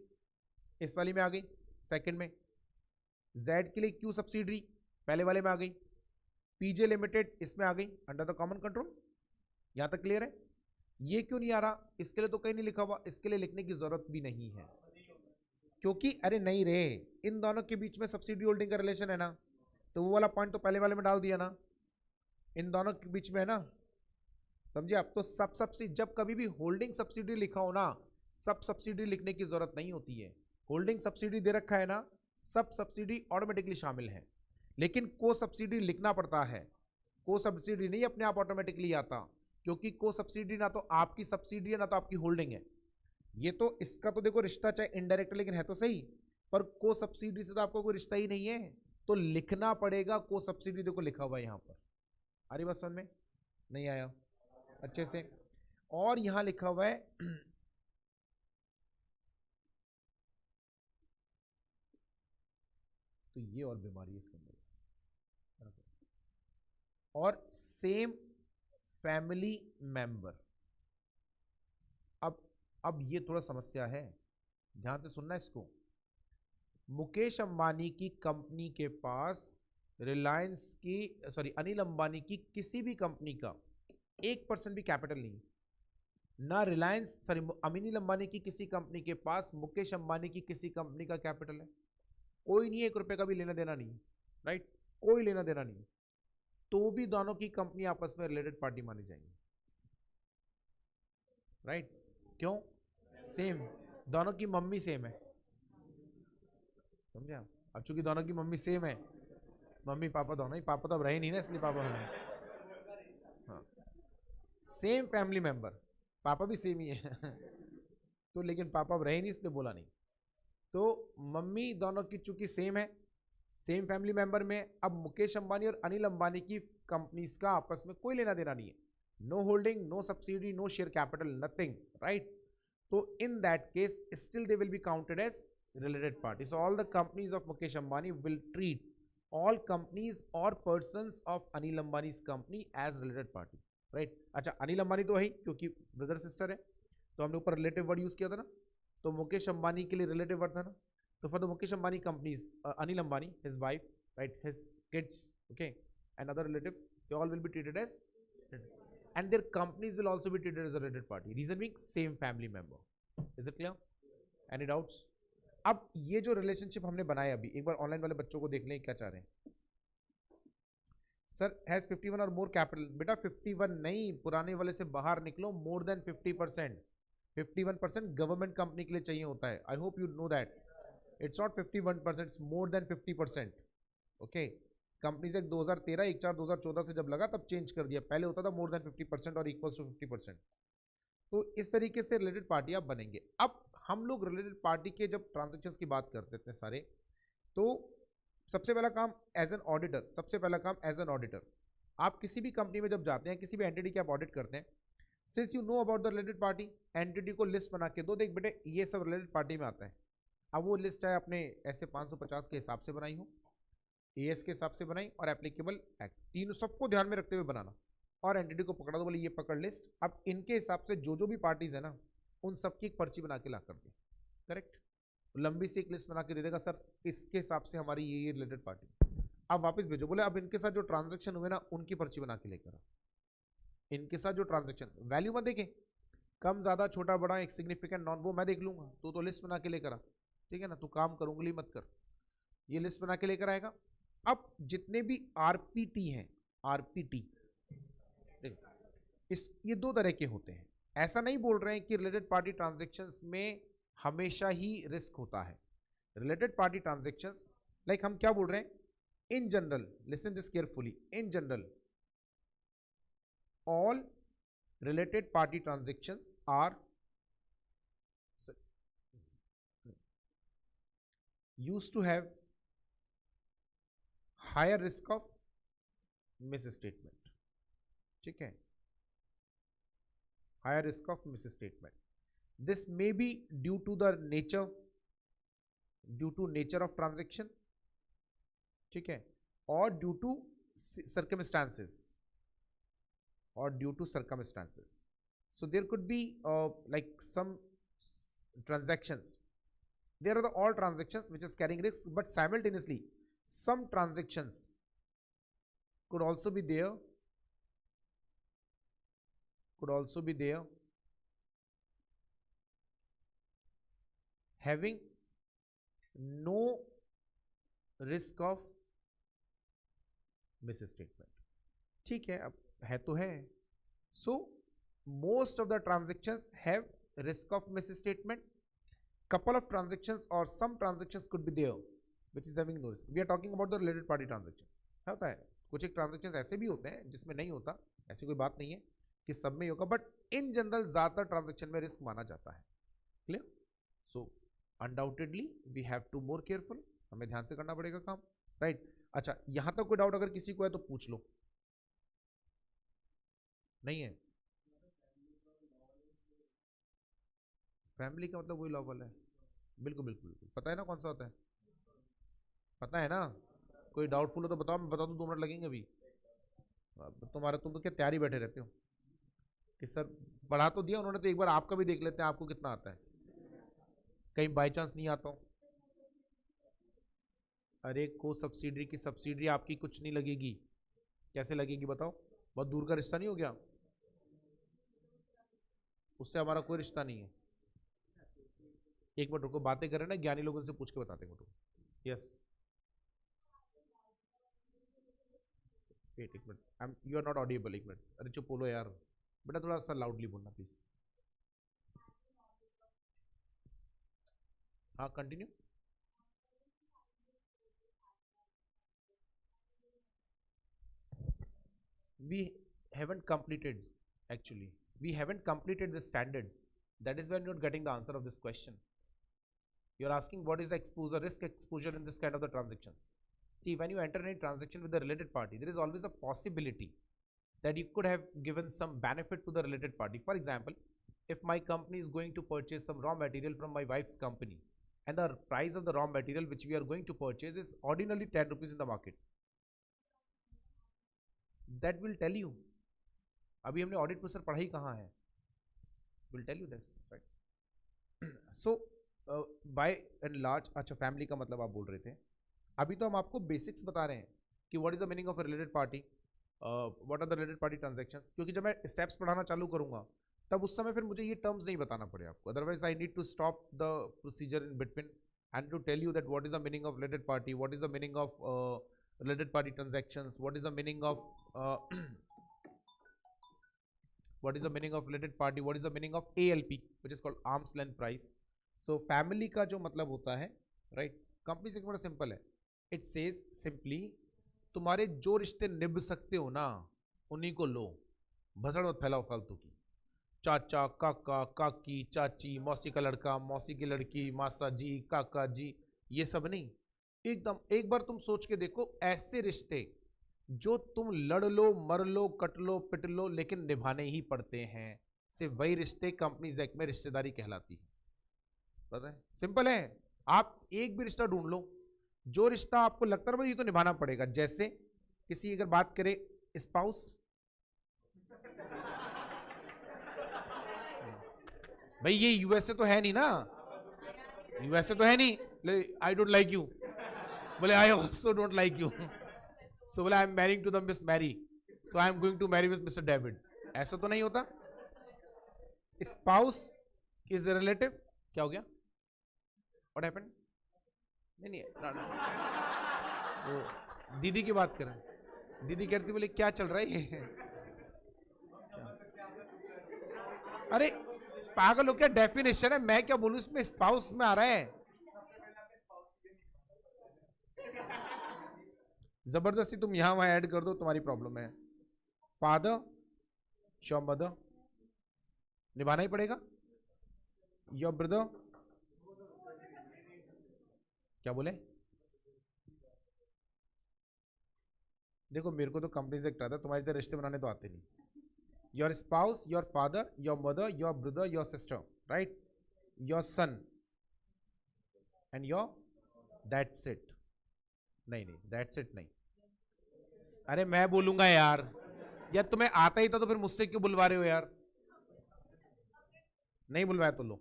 इस वाली में आ गई, सेकंड में जेड के लिए क्यू सब्सिडरी पहले वाले में आ गई, पीजे लिमिटेड इसमें आ गई अंडर द कॉमन कंट्रोल। यहां तक क्लियर है? ये क्यों नहीं आ रहा? इसके लिए तो कहीं नहीं लिखा हुआ, इसके लिए लिखने की जरूरत भी नहीं है, क्योंकि अरे नहीं रे, इन दोनों के बीच में सब्सिडी होल्डिंग का रिलेशन है ना, तो वो वाला पॉइंट तो पहले वाले में डाल दिया ना, इन दोनों के बीच में है ना, समझे आप? तो सब सब्सिडी, जब कभी भी होल्डिंग सब्सिडी लिखा हो ना, सब सब्सिडी लिखने की जरूरत नहीं होती है। होल्डिंग सब्सिडी दे रखा है ना, सब सब्सिडी ऑटोमेटिकली शामिल है, लेकिन को सब्सिडी लिखना पड़ता है। को सब्सिडी नहीं अपने आप ऑटोमेटिकली आता, क्योंकि को सब्सिडी ना तो आपकी सब्सिडी है ना तो आपकी होल्डिंग है। ये तो इसका तो देखो रिश्ता चाहे इनडायरेक्ट लेकिन है तो सही, पर को सब्सिडी से तो आपको कोई रिश्ता ही नहीं है, तो लिखना पड़ेगा को सब्सिडी। देखो लिखा हुआ है यहां पर, अरे बस समझ में नहीं आया अच्छे से? और यहां लिखा हुआ है तो ये और बीमारी है इसके अंदर, और सेम फैमिली मेंबर। अब ये थोड़ा समस्या है, ध्यान से सुनना इसको। मुकेश अंबानी की कंपनी के पास रिलायंस की, सॉरी अनिल अंबानी की किसी भी कंपनी का 1% भी कैपिटल नहीं, ना रिलायंस सॉरी अनिल अंबानी की किसी कंपनी के पास मुकेश अंबानी की किसी कंपनी का कैपिटल है, कोई नहीं है, 1 रुपए का भी लेना देना नहीं, राइट? कोई लेना देना नहीं, तो भी दोनों की कंपनी आपस में रिलेटेड पार्टी मानी जाएंगी, राइट? क्यों? सेम, दोनों की मम्मी सेम है, समझे आप? अब चूंकि दोनों की मम्मी सेम है, मम्मी पापा दोनों ही, पापा तो अब रहे नहीं ना इसलिए पापा है, हाँ, सेम फैमिली मेंबर, पापा भी सेम ही है तो लेकिन पापा अब रहे नहीं इसलिए बोला नहीं, तो मम्मी दोनों की चूंकि सेम है, सेम फैमिली मेंबर में, अब मुकेश अंबानी और अनिल अंबानी की कंपनीज का आपस में कोई लेना देना नहीं है, no holding, no subsidy, no share capital, nothing, right? तो in that case still they will be counted as related parties. So all the companies of Mukesh Ambani will treat all companies or persons of Anil Ambani's company as related party, right? अच्छा, अनिल अंबानी तो है ही क्योंकि brother sister है, तो हमने ऊपर relative word use किया था ना, तो मुकेश अंबानी के लिए रिलेटिव वर्ड था ना, तो for the Mukesh Ambani companies, Anil Ambani, his wife, right, his kids, okay, and other relatives, they all will be treated as, and their companies will also be treated as a related party. Reason being same family member. Is it clear? Any doubts? अब ये जो relationship हमने बनाया अभी, एक बार online वाले बच्चों को देख लें क्या चाह रहे हैं। सर हैज 51 और मोर कैपिटल, बेटा 51 नहीं, पुराने वाले से बाहर निकलो, मोर देन 50%। 51% गवर्नमेंट कंपनी के लिए चाहिए होता है, I hope you know that, it's not 51%, it's more than 50%, okay? Companies act 2013 1/4/2014 से जब लगा तब चेंज कर दिया, पहले होता था मोर देन 50% और इक्वल्स टू 50%। तो इस तरीके से रिलेटेड पार्टी आप बनेंगे। अब हम लोग रिलेटेड पार्टी के जब ट्रांजैक्शंस की बात करते हैं सारे, तो सबसे पहला काम एज एन ऑडिटर, सबसे पहला काम एज एन ऑडिटर, आप किसी भी कंपनी में जब जाते हैं, किसी भी एंटिटी के आप ऑडिट करते हैं, since you know about the related party, entity को लिस्ट बना के दो, देख बेटे ये सब रिलेटेड पार्टी में आता है। अब वो लिस्ट चाहे अपने ऐसे 550 के हिसाब से बनाई हो, एएस के हिसाब से बनाई, और एप्लीकेबल एक्ट, तीनों सबको ध्यान में रखते हुए बनाना, और एंटिटी को पकड़ा दो, बोले ये पकड़ लिस्ट। अब इनके हिसाब से जो जो भी पार्टीज है ना, उन सबकी एक पर्ची बना के ला कर दे, करेक्ट? लंबी सी एक लिस्ट बना के दे देगा, सर इसके हिसाब से हमारी ये रिलेटेड पार्टी, अब वापस भेजो, बोले अब इनके साथ जो ट्रांजैक्शन हुए ना उनकी पर्ची बना के लेकर, इनके साथ जो ट्रांजैक्शन, वैल्यू मत देखे, कम ज्यादा छोटा बड़ा एक सिग्निफिकेंट नॉन, वो मैं देख लूंगा, तो लिस्ट बना के लेकर आ, ठीक है ना? तू काम कर, उंगली मत कर, ये लिस्ट बना के लेकर आएगा। अब जितने भी आरपीटी हैं, आरपीटी इस ये 2 तरह के होते हैं, ऐसा नहीं बोल रहे हैं कि रिलेटेड पार्टी ट्रांजैक्शंस में हमेशा ही रिस्क होता है। रिलेटेड पार्टी ट्रांजैक्शंस, लाइक हम क्या बोल रहे हैं, in general, listen this carefully, in general all related party transactions are used to have higher risk of misstatement, ठीक है? higher risk of misstatement. This may be due to the nature of transaction, ठीक है, or due to circumstances, so there could be like some transactions, there are the all transactions which is carrying risks, but simultaneously some transactions could also be there having no risk of misstatement, ठीक है, अब है तो है. So most of the transactions have risk of misstatement. Couple of transactions or some transactions could be there which is having no risk. We are talking about the related party transactions. होता है कुछ एक transaction ऐसे भी होते हैं जिसमें नहीं होता, ऐसी कोई बात नहीं है कि सब में ही होगा, बट इन जनरल ज्यादातर ट्रांजेक्शन में रिस्क माना जाता है. Clear? So undoubtedly we have to more careful, हमें ध्यान से करना पड़ेगा काम, राइट? अच्छा, यहां तक कोई डाउट अगर किसी को है तो पूछ लो. नहीं है? फैमिली का मतलब वही लॉबल है. बिल्कुल बिल्कुल बिल्कुल पता है ना कौन सा होता है, पता है ना? कोई डाउटफुल हो तो बताओ, मैं बता दूं, 2 मिनट लगेंगे अभी. तुम तो क्या तैयारी बैठे रहते हो कि सर पढ़ा तो दिया उन्होंने, तो एक बार आपका भी देख लेते हैं आपको कितना आता है, कहीं बाई चांस नहीं आता हूं. अरे को सब्सिडरी की सब्सिडरी आपकी कुछ नहीं लगेगी, कैसे लगेगी बताओ? बहुत दूर का रिश्ता नहीं हो गया, उससे हमारा कोई रिश्ता नहीं है. एक मिनट रुको, बातें करें ना, ज्ञानी लोगों से पूछ के बताते हैं. यस, वेट एक minute, you are not audible. एक मिनट, अरे चुप बोलो यार बेटा, थोड़ा सा लाउडली बोलना प्लीज. हाँ continue. We haven't completed, actually we haven't completed the standard, that is why you're not getting the answer of this question. You're asking what is the exposure, risk exposure in this kind of the transactions. See, when you enter any transaction with the related party, there is always a possibility that you could have given some benefit to the related party. For example, if my company is going to purchase some raw material from my wife's company and the price of the raw material which we are going to purchase is ordinarily 10 rupees in the market, that will tell you. अभी हमने audit process पढ़ा ही कहाँ है, will tell you this, right? So by and large, अच्छा family का मतलब आप बोल रहे थे. अभी तो हम आपको बेसिक्स बता रहे हैं कि what is the meaning of related party, what are the related party transactions, क्योंकि जब मैं स्टेप्स पढ़ाना चालू करूंगा तब उस समय फिर मुझे ये टर्म्स नहीं बताना पड़े आपको, otherwise I need to stop the procedure in between and to tell you that what is the meaning of related party, what is the meaning of related party transactions, what is the meaning of what is the meaning of related party, what is the meaning of ALP which is called arm's length price. So family का जो मतलब होता है, right, company से बड़ा simple है, it says simply तुम्हारे जो रिश्ते निभ सकते हो ना उन्हीं को लो, भसड़ मत फैलाओ फालतू की. चाचा, काका, काकी, चाची, मौसी का लड़का, मौसी की लड़की, मासा जी, काका जी, ये सब नहीं. एकदम एक बार तुम सोच के देखो, ऐसे रिश्ते जो तुम लड़ लो, मर लो, कट लो, पिट लो, लेकिन निभाने ही पड़ते हैं, सिर्फ वही रिश्ते कंपनीज एक्ट में रिश्तेदारी कहलाती है. पता है, सिंपल है. आप एक भी रिश्ता ढूंढ लो, जो रिश्ता आपको लगता है भाई ये तो निभाना पड़ेगा, जैसे किसी अगर बात करे स्पाउस, भाई ये यूएसए तो है नहीं ना, यूएसए तो है नहीं, आई डोंट लाइक यू, बोले I also don't like you, so बोले I am marrying to the miss Mary, so I am going to marry with mister David. ऐसा तो नहीं होता. Spouse is relative. क्या हो गया, व्हाट हैपेंड? नहीं वो दीदी की बात कर रहे हैं, दीदी कहती बोले क्या चल रहा है ये, अरे पागल हो क्या, डेफिनेशन है, मैं क्या बोलूं इसमें, स्पाउस में आ रहा है. जबरदस्ती तुम यहां वहां ऐड कर दो, तुम्हारी प्रॉब्लम है. फादर, योर मदर, निभाना ही पड़ेगा. योर ब्रदर, क्या बोले? देखो मेरे को तो कंपनी से आता है, तुम्हारी तरह रिश्ते बनाने तो आते नहीं. Your spouse, your father, your mother, your brother, your sister, right, your son and your, that's it. नहीं नहीं, दैट्स इट नहीं। अरे मैं बोलूंगा यार, तुम्हें आता ही था तो फिर मुझसे क्यों बुलवा रहे हो यार? नहीं बुलवाया तो लो।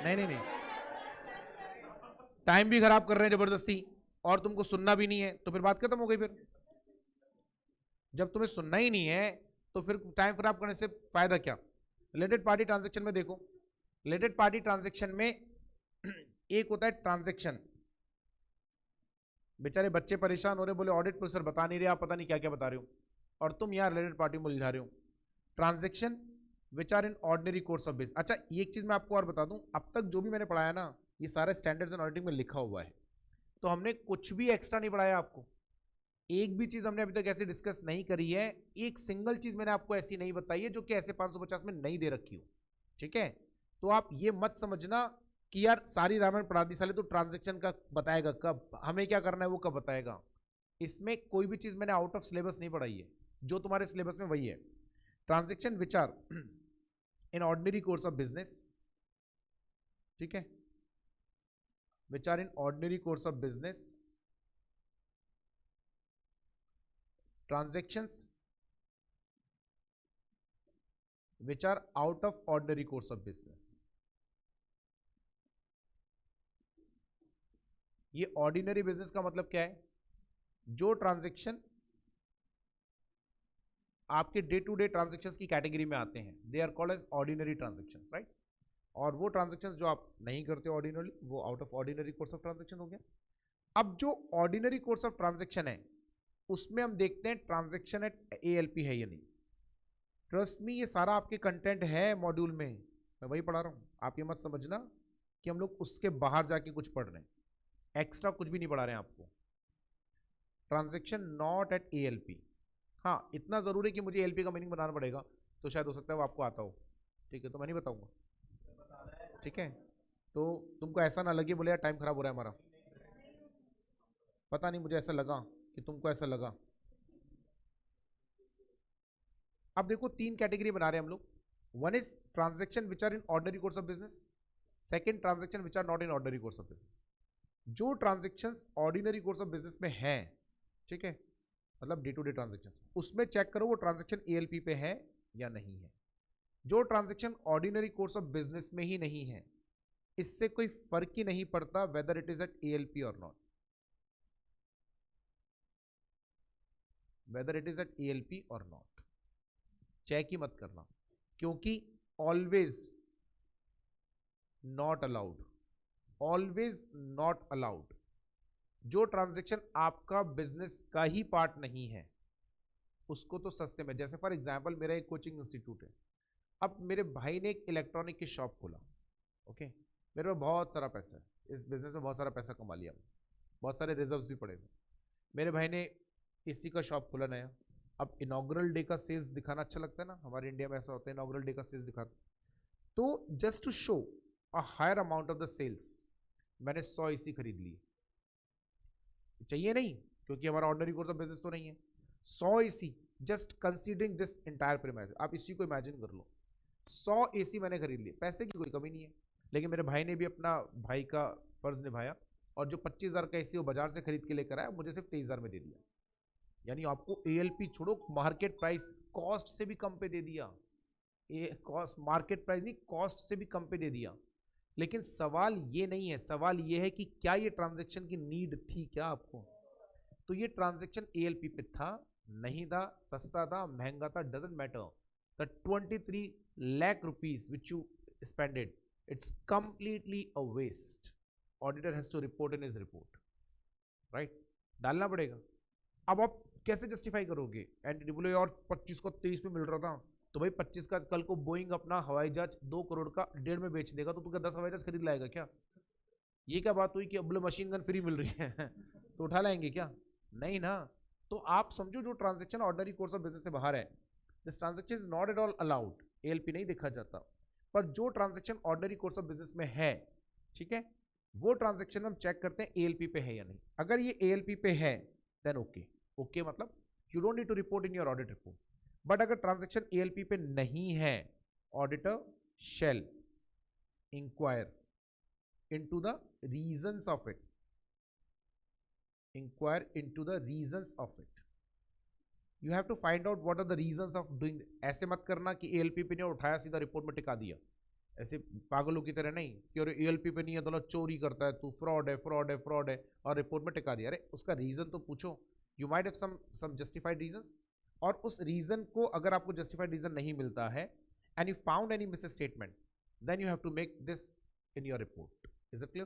नहीं नहीं नहीं, टाइम भी खराब कर रहे हैं जबरदस्ती, और तुमको सुनना भी नहीं है, तो फिर बात खत्म हो गई। फिर जब तुम्हें सुनना ही नहीं है तो फिर टाइम खराब करने से फायदा क्या? रिलेटेड पार्टी ट्रांजेक्शन में देखो, रिलेटेड पार्टी ट्रांजेक्शन में एक होता है ट्रांजेक्शन, बेचारे बच्चे परेशान हो रहे, बोले ऑडिट प्रोफेसर बता नहीं रहे, आप पता नहीं क्या क्या बता रहे हो, और तुम यार रिलेटेड पार्टी में उलझा रहे हो। Transaction which are in ordinary course of business. अच्छा एक चीज मैं आपको और बता दूं, अब तक जो भी मैंने पढ़ाया ना, ये सारे स्टैंडर्ड्स एंड ऑडिटिंग में लिखा हुआ है, तो हमने कुछ भी एक्स्ट्रा नहीं पढ़ाया आपको। एक भी चीज हमने अभी तक ऐसे डिस्कस नहीं करी है, एक सिंगल चीज मैंने आपको ऐसी नहीं बताई है जो कि ऐसे 550 में नहीं दे रखी हो, ठीक है? तो आप ये मत समझना कि यार सारी रामायण पढ़ा दी साले, तो ट्रांजेक्शन का बताएगा कब, हमें क्या करना है वो कब बताएगा। इसमें कोई भी चीज मैंने आउट ऑफ सिलेबस नहीं पढ़ाई है, जो तुम्हारे सिलेबस में वही है। Transaction which are in ordinary course of business, ठीक है, which are in ordinary course of business, transactions which are out of ordinary course of business। ये ऑर्डिनरी बिजनेस का मतलब क्या है? जो ट्रांजैक्शन आपके डे टू डे ट्रांजैक्शंस की कैटेगरी में आते हैं, they are called as ordinary transactions, right? और वो ट्रांजैक्शंस जो आप नहीं करते ऑर्डिनरी, वो out of ordinary course of transaction हो गया। अब जो ऑर्डिनरी कोर्स ऑफ ट्रांजैक्शन है उसमें हम देखते हैं ट्रांजैक्शन एट एएलपी है या नहीं। ट्रस्ट मी, ये सारा आपके कंटेंट है मॉड्यूल में, मैं वही पढ़ा रहा हूँ। आप ये मत समझना कि हम लोग उसके बाहर जाके कुछ पढ़ रहे हैं, एक्स्ट्रा कुछ भी नहीं पढ़ा रहे हैं आपको। ट्रांजैक्शन नॉट एट एएलपी, हाँ इतना जरूर है कि मुझे एएलपी का मीनिंग बताना पड़ेगा, तो शायद हो सकता है वो आपको आता हो, ठीक है, तो मैं नहीं बताऊंगा, ठीक है? तो तुमको ऐसा ना लगे बोले यार टाइम खराब हो रहा है हमारा, पता नहीं, मुझे ऐसा लगा कि तुमको ऐसा लगा। अब देखो तीन कैटेगरी बना रहे हैं हम लोग। One is transaction which are in ordinary course of business, second transaction which are not in ordinary course of business. जो transactions ordinary course of business में हैं, ठीक है, मतलब डे टू डे ट्रांजैक्शंस, उसमें चेक करो वो ट्रांजैक्शन एएलपी पे है या नहीं है। जो transaction ordinary course of business में ही नहीं है, इससे कोई फर्क ही नहीं पड़ता whether it is at ALP और not, whether it is at ALP और नॉट, चेक ही मत करना, क्योंकि always not allowed, always not allowed. जो ट्रांजैक्शन आपका बिजनेस का ही पार्ट नहीं है उसको तो सस्ते में, जैसे फॉर एग्जांपल मेरा एक कोचिंग इंस्टीट्यूट है, अब मेरे भाई ने एक इलेक्ट्रॉनिक की शॉप खोला, ओके, मेरे पास बहुत सारा पैसा है, इस बिजनेस में बहुत सारा पैसा कमा लिया, बहुत सारे रिजर्व्स भी पड़े हुए। मेरे भाई ने एसी का शॉप खोला नया, अब इनॉग्रल डे का सेल्स दिखाना अच्छा लगता है ना, हमारे इंडिया में ऐसा होता है इनॉग्रल डे का सेल्स दिखाते, तो just to show a higher amount of the sales मैंने 100 एसी खरीद लिए, चाहिए नहीं क्योंकि हमारा ऑर्डिनरी कोर्स ऑफ बिजनेस तो नहीं है। 100 AC, just considering this entire premise, आप इसी को इमेजिन कर लो, 100 एसी मैंने खरीद लिए, पैसे की कोई कमी नहीं है, लेकिन मेरे भाई ने भी अपना भाई का फर्ज निभाया, और जो 25,000 का एसी वो बाजार से खरीद के लेकर आया, मुझे सिर्फ 23,000 में दे दिया। यानी आपको एएलपी छोड़ो, मार्केट प्राइस कॉस्ट से भी कम पे दे दिया, कॉस्ट मार्केट प्राइस नहीं, कॉस्ट से भी कम पे दे दिया। लेकिन सवाल ये नहीं है, सवाल ये है कि क्या ये ट्रांजैक्शन की नीड थी क्या आपको? तो ये ट्रांजैक्शन एएलपी पे था, नहीं था, सस्ता था, महंगा था, doesn't matter, the 23 lakh rupees which you spended, it's completely a waste, auditor has to report in his report, right? डालना पड़ेगा। अब आप कैसे जस्टिफाई करोगे? एंड बोले और 25 को 23 में मिल रहा था, तो भाई 25 का कल को बोइंग अपना हवाई जहाज 2 करोड़ का 1.5 में बेच देगा, तो तू क्या 10 हवाई जहाज खरीद लाएगा क्या? ये क्या बात हुई कि अब मशीन गन फ्री मिल रही है तो उठा लाएंगे क्या? नहीं ना। तो आप समझो जो transaction ordinary course of business से बाहर है, this transaction is not at all allowed, ALP नहीं देखा जाता। पर जो transaction ordinary course of business में है, ठीक है, वो ट्रांजैक्शन हम चेक करते हैं एएलपी पे है या नहीं। अगर ये एएलपी पे है देन ओके, ओके मतलब you don't need to report in your audit report. But अगर ट्रांजेक्शन एएलपी पे नहीं है, auditor shall inquire into the reasons of it, inquire into the reasons of it. You have to find out what are the reasons of doing. ऐसे मत करना कि ALP पे नहीं उठाया सीधा रिपोर्ट में टिका दिया, ऐसे पागलों की तरह नहीं कि अरे ALP पे नहीं है तो चोरी करता है तू, फ्रॉड है फ्रॉड है फ्रॉड है, और रिपोर्ट में टिका दिया। अरे उसका रीजन तो पूछो, you might have some justified reasons, और उस रीजन को अगर आपको जस्टिफाइड रीजन नहीं मिलता है and you found any misstatement, then you have to make this in your report. Is it clear?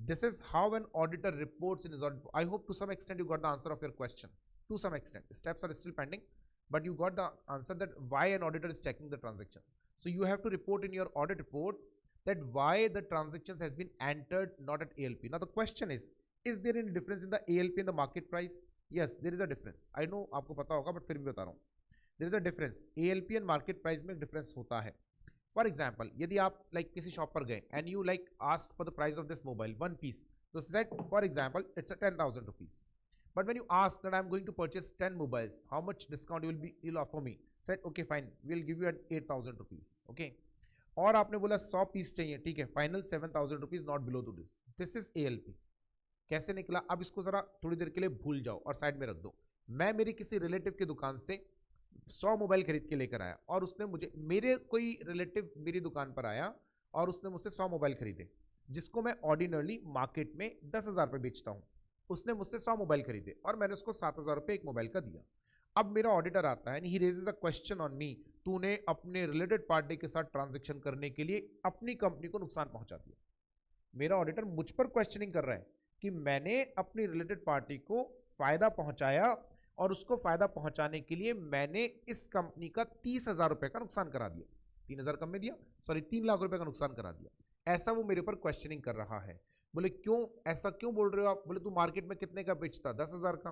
This is how an auditor reports in his audit. I hope to some extent you got the answer of your question. To some extent, steps are still pending, but you got the answer that why an auditor is checking the transactions. So you have to report in your audit report that why the transactions has been entered not at ALP. Now the question is there any difference in the ALP and the market price? Yes, there is a difference. I know आपको पता होगा, but फिर भी बता रहा हूँ. There is a difference. ALP and market price में difference होता है. फॉर एग्जाम्पल यदि आप किसी शॉप पर गए and you ask for the price of this mobile one piece, तो set for example it's 10,000 rupees, but when you ask that I am going to purchase 10 mobiles, how much discount will offer me, set okay fine will give you at 8,000 rupees, okay, और आपने बोला 100 piece चाहिए, ठीक है, final 7,000 rupees, not below to this, this is ALP. कैसे निकला? अब इसको जरा थोड़ी देर के लिए भूल जाओ और साइड में रख दो. मैं मेरे किसी रिलेटिव की दुकान से 100 मोबाइल खरीद के लेकर आया, और उसने मुझे, मेरे कोई रिलेटिव मेरी दुकान पर आया और उसने मुझसे 100 मोबाइल खरीदे, जिसको मैं ऑर्डिनरली मार्केट में 10,000 रुपये बेचता हूँ. उसने मुझसे 100 मोबाइल खरीदे और मैंने उसको 7,000 रुपये एक मोबाइल का दिया. अब मेरा ऑडिटर आता है, he raises a question on me, तूने अपने रिलेटेड पार्टी के साथ ट्रांजेक्शन करने के लिए अपनी कंपनी को नुकसान पहुंचा दिया. मेरा ऑडिटर मुझ पर क्वेश्चनिंग कर रहा है कि मैंने अपनी रिलेटेड पार्टी को फायदा पहुंचाया और उसको फायदा पहुंचाने के लिए मैंने इस कंपनी का 30,000 रुपए का नुकसान करा दिया. 3,000 कम में दिया, सॉरी 3 लाख रुपए का नुकसान करा दिया. ऐसा वो मेरे ऊपर क्वेश्चनिंग कर रहा है. बोले क्यों, ऐसा क्यों बोल रहे हो आप? बोले तू मार्केट में कितने का बेचता? 10,000 का.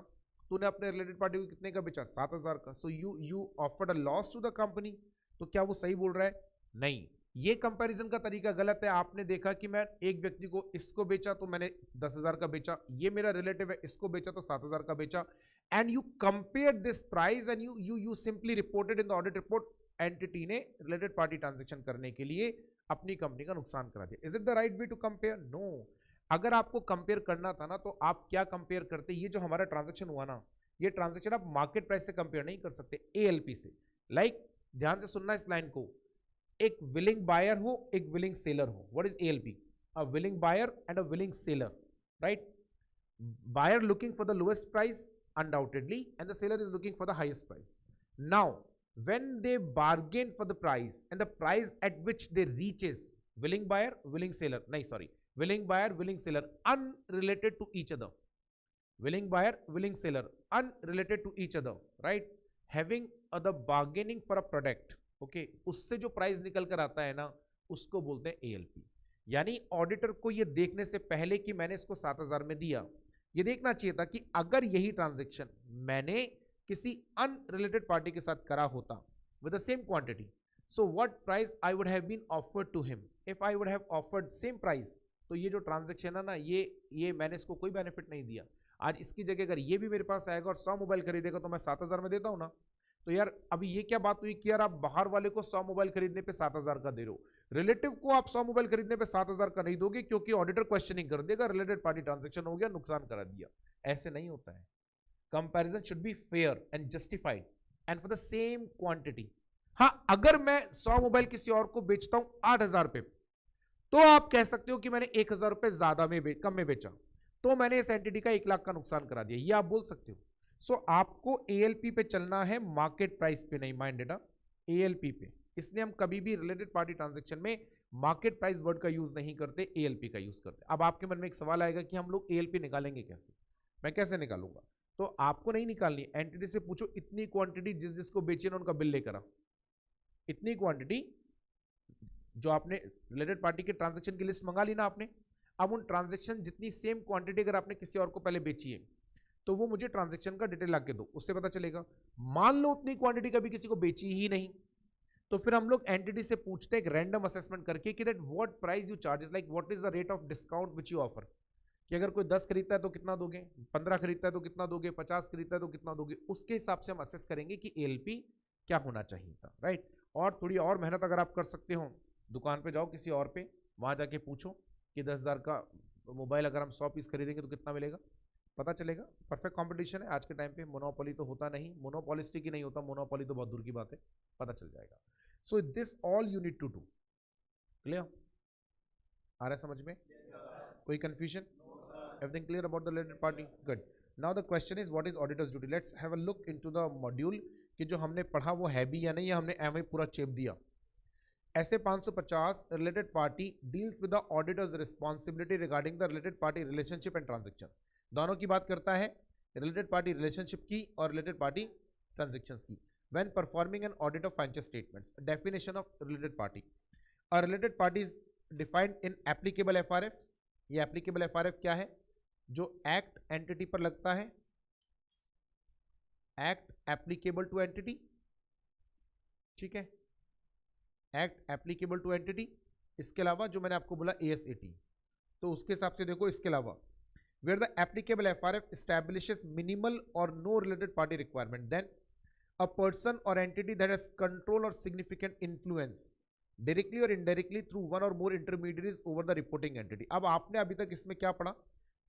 तूने अपने रिलेटेड पार्टी को कितने का बेचा? 7,000 का. So you offered a loss to the company. तो क्या वो सही बोल रहा है? नहीं, ये कंपैरिजन का तरीका गलत है. आपने देखा कि मैं एक व्यक्ति को इसको बेचा तो मैंने 10,000 का बेचा, ये मेरा रिलेटिव है इसको बेचा तो 7,000 का बेचा, and you compared this price and you simply reported in the audit report entity ने related party transaction करने के लिए अपनी कंपनी का नुकसान करा दिया. Is it the right way to compare? No. अगर आपको कंपेयर करना था ना तो आप क्या कंपेयर करते? ये जो हमारा ट्रांजेक्शन हुआ ना, ये ट्रांजेक्शन आप मार्केट प्राइस से कंपेयर नहीं कर सकते, ALP से. ध्यान से सुनना इस लाइन को, एक विलिंग बायर हो एक विलिंग सेलर हो. What is ALP? A willing buyer and a willing seller, right? Buyer looking for the lowest price undoubtedly, and the seller is looking for the highest price. Now when they bargain for the price and the price at which they reaches, willing buyer willing seller, willing buyer willing seller unrelated to each other, willing buyer willing seller unrelated to each other, right, having the bargaining for a product, okay, उससे जो price निकल कर आता है ना उसको बोलते हैं ALP. यानी ऑडिटर को ये देखने से पहले कि मैंने इसको 7,000 में दिया, ये देखना चाहिए था कि अगर यही ट्रांजैक्शन मैंने किसी अनरिलेटेड पार्टी के साथ करा होता with the same quantity, so what price I would have been offered to him. If I would have offered same price, तो ये जो ट्रांजैक्शन है ना, ये मैंने इसको कोई बेनिफिट नहीं दिया. आज इसकी जगह अगर ये भी मेरे पास आएगा और 100 मोबाइल खरीदेगा तो मैं 7,000 में देता हूँ ना. तो यार अभी ये क्या बात हुई कि यार आप बाहर वाले को 100 मोबाइल खरीदने पे 7,000 का दे रहे हो, रिलेटिव को आप 100 मोबाइल खरीदने पे 7,000 का नहीं दोगे क्योंकि ऑडिटर क्वेश्चनिंग कर देगा, रिलेटेड पार्टी ट्रांजैक्शन हो गया, नुकसान करा दिया. ऐसे नहीं होता है. Comparison should be fair and justified and for the same quantity. हाँ, अगर मैं 100 मोबाइल किसी और को बेचता हूं 8,000 पे, तो आप कह सकते हो कि मैंने 1,000 रुपए ज्यादा में कम में बेचा, तो मैंने इस एंटिटी का 1 लाख का नुकसान करा दिया, ये आप बोल सकते हो. सो आपको ALP पे चलना है, मार्केट प्राइस पे नहीं. माइंडेड, ALP पे. इसलिए हम कभी भी रिलेटेड पार्टी ट्रांजैक्शन में मार्केट प्राइस वर्ड का यूज नहीं करते, ALP का यूज करते. अब आपके मन में एक सवाल आएगा कि हम लोग ALP निकालेंगे कैसे? मैं कैसे निकालूंगा? तो आपको नहीं निकालनी, एंटिटी से पूछो इतनी क्वांटिटी जिस जिसको बेची ना उनका बिल लेकर आ. इतनी क्वांटिटी जो आपने रिलेटेड पार्टी के ट्रांजैक्शन की लिस्ट मंगा ली ना आपने, अब उन ट्रांजैक्शन जितनी सेम क्वांटिटी अगर आपने किसी और को पहले बेची है तो वो मुझे ट्रांजैक्शन का डिटेल ला के दो, उससे पता चलेगा. मान लो उतनी क्वांटिटी कभी किसी को बेची ही नहीं, तो फिर हम लोग एंटिटी से पूछते हैं एक रैंडम असेसमेंट करके कि that what price you charges, like what is the rate of discount which you offer. कि अगर कोई 10 खरीदता है तो कितना दोगे, 15 खरीदता है तो कितना दोगे, 50 खरीदता है तो कितना दोगे. उसके हिसाब से हम असेस करेंगे कि ALP क्या होना चाहिए था, राइट। और थोड़ी और मेहनत अगर आप कर सकते हो, दुकान पे जाओ किसी और पे, वहां जाके पूछो कि 10,000 का मोबाइल अगर हम 100 पीस खरीदेंगे तो कितना मिलेगा, पता चलेगा। परफेक्ट कंपटीशन है आज के टाइम पे, मोनोपोली तो होता नहीं, मोनोपोलिस्टिक ही नहीं होता, मोनोपोली तो बहुत दूर की बात है, पता चल जाएगा। So this all you need to do. Clear, आ रहा है समझ में? कोई confusion? Everything clear about the related party? Good. Now the question is what is auditor's duty? Let's have a look into the module कि जो हमने पढ़ा वो है भी या नहीं, या हमने एम पूरा चेप दिया। ऐसे 550 related party deals with the auditors responsibility regarding the related party relationship and transactions. दोनों की बात करता है, रिलेटेड पार्टी रिलेशनशिप की और रिलेटेड पार्टी ट्रांजेक्शंस की। When performing an audit of financial statements, definition of related party. A related party is defined in applicable FRF. ये applicable FRF क्या है? जो एक्ट एंटिटी पर लगता है, एक्ट एप्लीकेबल टू एंटिटी, ठीक है, एक्ट एप्लीकेबल टू एंटिटी। इसके अलावा जो मैंने आपको बोला ASAT, तो उसके हिसाब से देखो, इसके अलावा where the applicable FRF establishes minimal or no related party requirement, then a person or entity that has control or significant influence directly or indirectly through one or more intermediaries over the reporting entity. अब आपने अभी तक इसमें क्या पढ़ा?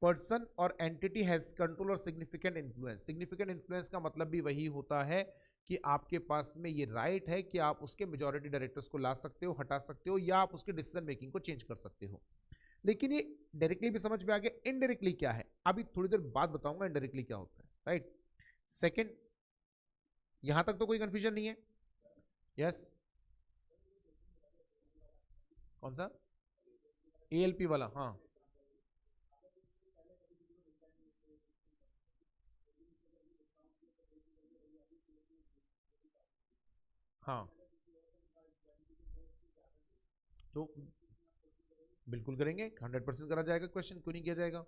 Person or entity has control or significant influence. Significant influence का मतलब भी वही होता है कि आपके पास में ये राइट है कि आप उसके मेजॉरिटी डायरेक्टर्स को ला सकते हो, हटा सकते हो, या आप उसके डिसीजन मेकिंग को चेंज कर सकते हो। लेकिन ये डायरेक्टली भी समझ में आ गया, इनडायरेक्टली क्या है अभी थोड़ी देर बाद बताऊंगा इनडायरेक्टली क्या होता है, राइट। सेकेंड, यहां तक तो कोई कंफ्यूजन नहीं है? यस, कौन सा? ALP वाला, हाँ हाँ, तो बिल्कुल करेंगे, 100% करा जाएगा, क्वेश्चन क्यों नहीं किया जाएगा?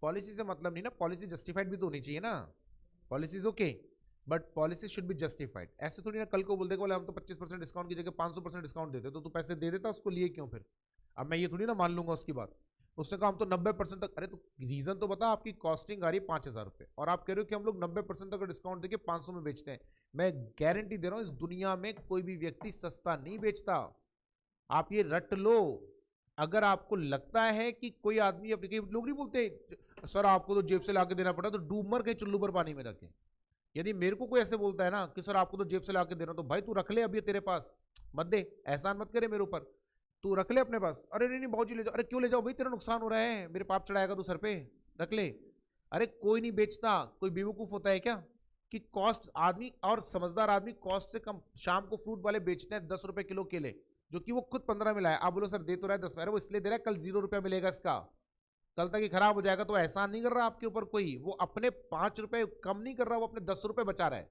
पॉलिसी से मतलब नहीं ना, पॉलिसी जस्टिफाइड भी तो होनी चाहिए ना। Policies okay, but policy should be justified. ऐसे थोड़ी ना कल को बोल देगा बोले हम तो 25% डिस्काउंट की जगह 500% डिस्काउंट देते, तो तू पैसे दे देता, उसको लिए क्यों फिर? अब मैं ये थोड़ी ना मान लूंगा उसकी बात। उसने कहा हम तो 90% तक, अरे तो रीजन तो बता, आपकी कॉस्टिंग आ रही है 5,000 रुपये और आप कह रहे हो कि हम लोग 90% तक डिस्काउंट देके 500 में बेचते हैं। मैं गारंटी दे रहा हूं इस दुनिया में कोई भी व्यक्ति सस्ता नहीं बेचता, आप ये रट लो। अगर आपको लगता है कि कोई आदमी, अपने लोग नहीं बोलते सर आपको तो जेब से लाके देना पड़ा, तो डूब मर के चुल्लू पर पानी में रखें। यदि मेरे को कोई ऐसे बोलता है ना कि सर आपको तो जेब से लाके देना, तो भाई तू रख ले, अभी तेरे पास मत दे, एहसान मत करे मेरे ऊपर, तू रख ले अपने पास। अरे नहीं नहीं भाजी ले जाओ, अरे क्यों ले जाओ भाई, तेरा नुकसान हो रहा है, मेरे पाप चढ़ाएगा तू सर पे, रख ले। अरे कोई नहीं बेचता, कोई बेवकूफ होता है क्या कि कॉस्ट आदमी और समझदार आदमी कॉस्ट से कम, शाम को फ्रूट वाले बेचते हैं 10 रुपए किलो केले, जो कि वो खुद 15 में लाया। आप बोलो सर दे तो रहा है 10 में, अरे वो इसलिए दे रहा है कल 0 रुपया मिलेगा इसका, कल तक ही खराब हो जाएगा, तो एहसान नहीं कर रहा आपके ऊपर कोई, वो अपने 5 रुपए कम नहीं कर रहा, वो अपने 10 रुपए बचा रहा है।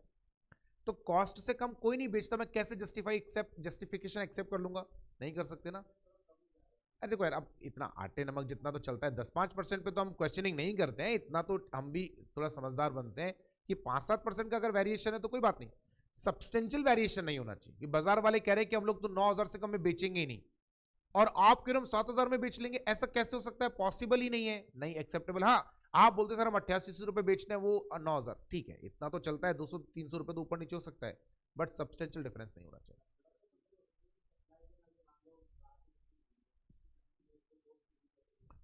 तो कॉस्ट से कम कोई नहीं बेचता, मैं कैसे जस्टिफिकेशन एक्सेप्ट कर लूंगा? नहीं कर सकते ना। अरे देखो यार, अब इतना आटे नमक जितना तो चलता है, 10-5% पे तो हम क्वेश्चनिंग नहीं करते हैं, इतना तो हम भी थोड़ा समझदार बनते हैं कि 5-7% का अगर वेरिएशन है तो कोई बात नहीं, सब्सटेंशियल वेरिएशन नहीं होना चाहिए कि बाजार वाले कह रहे हैं कि हम लोग तो 9,000 से कम में बेचेंगे ही नहीं और आप कह रहे हम 7,000 में बेच लेंगे, ऐसा कैसे हो सकता है? पॉसिबल ही नहीं है, नहीं एक्सेप्टेबल। हाँ, आप बोलते सर हम 88 रुपए बेचते हैं, वो 9,000, ठीक है, इतना तो चलता है, 200-300 रुपए तो ऊपर नीचे हो सकता है, बट सब्सटेंशियल डिफरेंस नहीं होना चाहिए।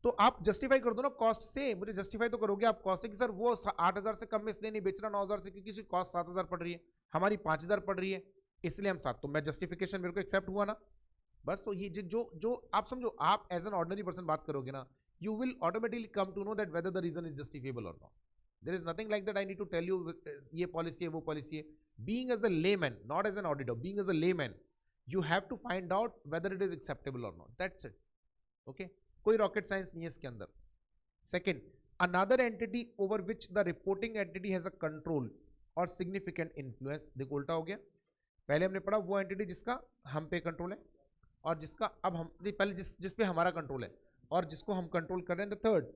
तो आप जस्टिफाई कर दो ना कॉस्ट से, मुझे जस्टिफाई तो करोगे आप कॉस्ट से कि सर वो 8,000 से कम में इसलिए नहीं बेच रहा 9,000 से क्योंकि उसकी कॉस्ट 7,000 पड़ रही है, हमारी 5,000 पड़ रही है, इसलिए हम 7, तो मैं जस्टिफिकेशन मेरे को एक्सेप्ट हुआ ना, बस। तो ये जो जो आप समझो, आप एज एन ऑर्डिनरी पर्सन बात करोगे ना, you will automatically come to know that whether the reason is justifiable or not. There is nothing like that I need to tell you ये पॉलिसी है वो पॉलिसी है। Being as a layman, not as an auditor, being as a layman, you have to find out whether it is acceptable or not, that's it. Okay, कोई rocket science नहीं है इसके अंदर। Second, another entity over which the reporting entity has a control or significant influence. देखो उल्टा हो गया, पहले हमने पढ़ा वो एंटिटी जिसका हम पे कंट्रोल है और जिसका अब हम पहले जिस पे हमारा कंट्रोल है और जिसको हम कंट्रोल कर रहे हैं। The third,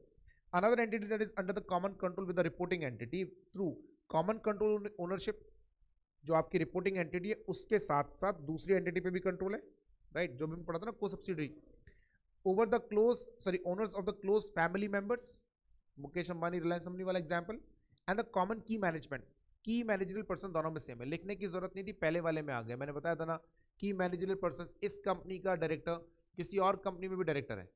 another entity that is under the common control with the reporting entity through common control ownership. जो आपकी रिपोर्टिंग एंटिटी है उसके साथ साथ दूसरी एंटिटी पे भी कंट्रोल है, राइट, जो भी पढ़ा था ना को subsidiary, over the owners of the close family members, Mukesh Ambani, Reliance Ambani वाला एग्जांपल, एंड द कॉमन की मैनेजमेंट। की मैनेजरल पर्सन दोनों में सेम है, लिखने की जरूरत नहीं थी, पहले वाले में आ गया। मैंने बताया था ना की मैनेजरल पर्सन इस कंपनी का डायरेक्टर किसी और कंपनी में भी डायरेक्टर है,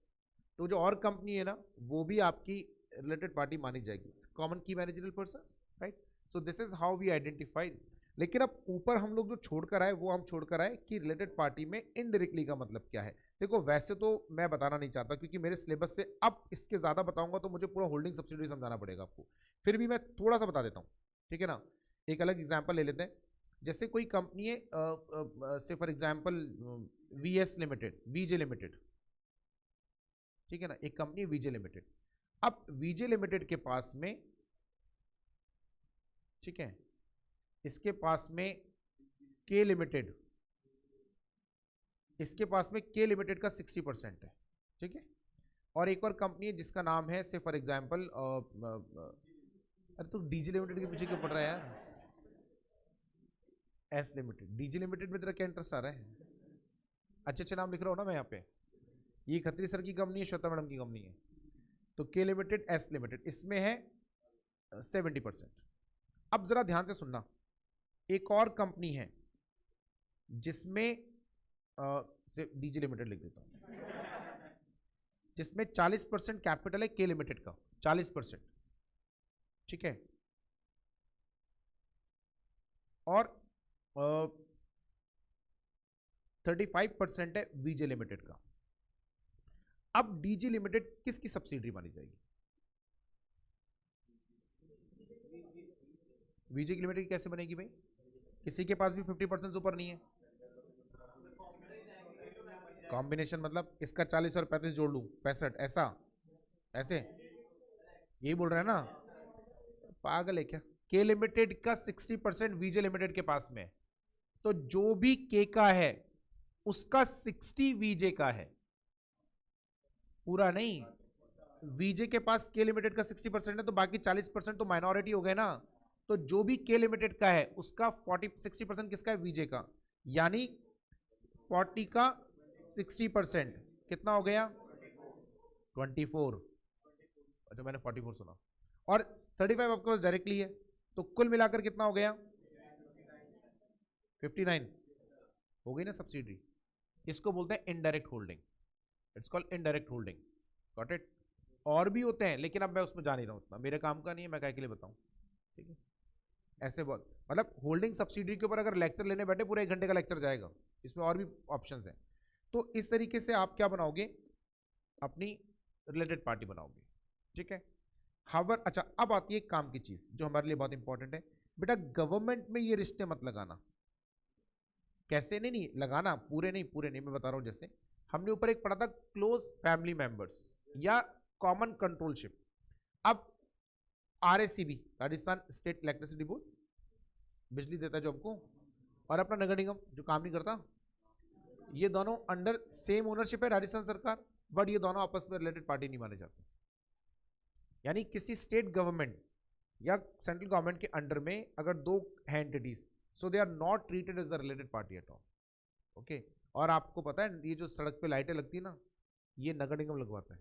तो जो और कंपनी है ना वो भी आपकी रिलेटेड पार्टी मानी जाएगी, कॉमन की managerial person, right. So this is how we identify. लेकिन अब ऊपर हम लोग जो छोड़ कर आए वो हम छोड़ कर आए कि रिलेटेड पार्टी में इनडायरेक्टली का मतलब क्या है। देखो वैसे तो मैं बताना नहीं चाहता क्योंकि मेरे सिलेबस से अब इसके ज्यादा बताऊंगा तो मुझे पूरा होल्डिंग सब्सिडी समझाना पड़ेगा आपको, फिर भी मैं थोड़ा सा बता देता हूँ, ठीक है ना। एक अलग एग्जाम्पल ले लेते हैं, जैसे कोई कंपनी है say for example VS limited, VJ limited, ठीक है ना, एक कंपनी वीजे लिमिटेड। अब वीजे लिमिटेड के पास में, ठीक है, इसके पास में के लिमिटेड, इसके पास में के लिमिटेड का 60% है, ठीक है। और एक और कंपनी है जिसका नाम है से फॉर एग्जाम्पल, अरे तो डीजी लिमिटेड के पीछे क्यों पड़ रहा है यार, एस लिमिटेड। डीजी लिमिटेड में तेरा क्या इंटरेस्ट आ रहा है, अच्छे अच्छे नाम लिख रहा हूँ ना मैं यहाँ पे। ये खत्री सर की कंपनी है, श्वेता मैडम की कंपनी है, तो के लिमिटेड, एस लिमिटेड, इसमें है 70%। अब जरा ध्यान से सुनना, एक और कंपनी है जिसमें से डीजी लिमिटेड लिख देता हूं, जिसमें 40% कैपिटल है के लिमिटेड का, 40%, ठीक है, और 35% है वीजे लिमिटेड का। अब डीजी लिमिटेड किसकी सब्सिडी मानी जाएगी, वीजे की लिमिटेड कैसे बनेगी भाई, किसी के पास भी 50% ऊपर नहीं है। कॉम्बिनेशन मतलब इसका 40 और 35 जोड़ लूं 65, ऐसा, ऐसे यही बोल रहे हैं ना, पागल है क्या। के लिमिटेड का 60% वीजे लिमिटेड के पास में है, तो जो भी के का है उसका 60 वीजे का है, पूरा नहीं। वीजे के पास के लिमिटेड का 60% है तो बाकी 40% तो माइनॉरिटी हो गए ना, तो जो भी के लिमिटेड का है उसका 60% किसका है, वीजे का, यानी 40 का 60% कितना हो गया, 24। अच्छा मैंने 44 सुना, और 35 आपके पास डायरेक्टली है, तो कुल मिलाकर कितना हो गया, 59 हो गई ना सब्सिडी। इसको बोलते हैं indirect holding, it's called indirect holding, got it. और भी होते हैं लेकिन अब मैं उसमें जा नहीं रहा हूं, उतना मेरे काम का नहीं है, मैं क्या के लिए बताऊं, ठीक है। ऐसे बहुत मतलब होल्डिंग सब्सिडी के ऊपर अगर लेक्चर लेने बैठे पूरे 1 घंटे का लेक्चर जाएगा, इसमें और भी ऑप्शंस हैं। तो इस तरीके से आप क्या बनाओगे, अपनी रिलेटेड पार्टी बनाओगे, ठीक है। हावर अच्छा अब आती है एक काम की चीज जो हमारे लिए बहुत इंपॉर्टेंट है, बेटा गवर्नमेंट में ये रिश्ते मत लगाना। कैसे, नहीं नहीं लगाना, पूरे नहीं मैं बता रहा हूं। जैसे हमने ऊपर एक पढ़ा था क्लोज फैमिली मेंबर्स या कॉमन कंट्रोलशिप। अब आरएससीबी, राजस्थान स्टेट इलेक्ट्रिसिटी बोर्ड, बिजली देता है जो हमको, और अपना नगर निगम जो काम नहीं करता, ये दोनों अंडर सेम ओनरशिप है राजस्थान सरकार, बट ये दोनों आपस में रिलेटेड पार्टी नहीं माने जाते। यानी किसी स्टेट गवर्नमेंट या सेंट्रल गवर्नमेंट के अंडर में अगर दो है entities, so they are not treated as a related party at all, okay. और आपको पता है ये जो सड़क पे लाइटें लगती है ना, ये नगर निगम लगवाता है,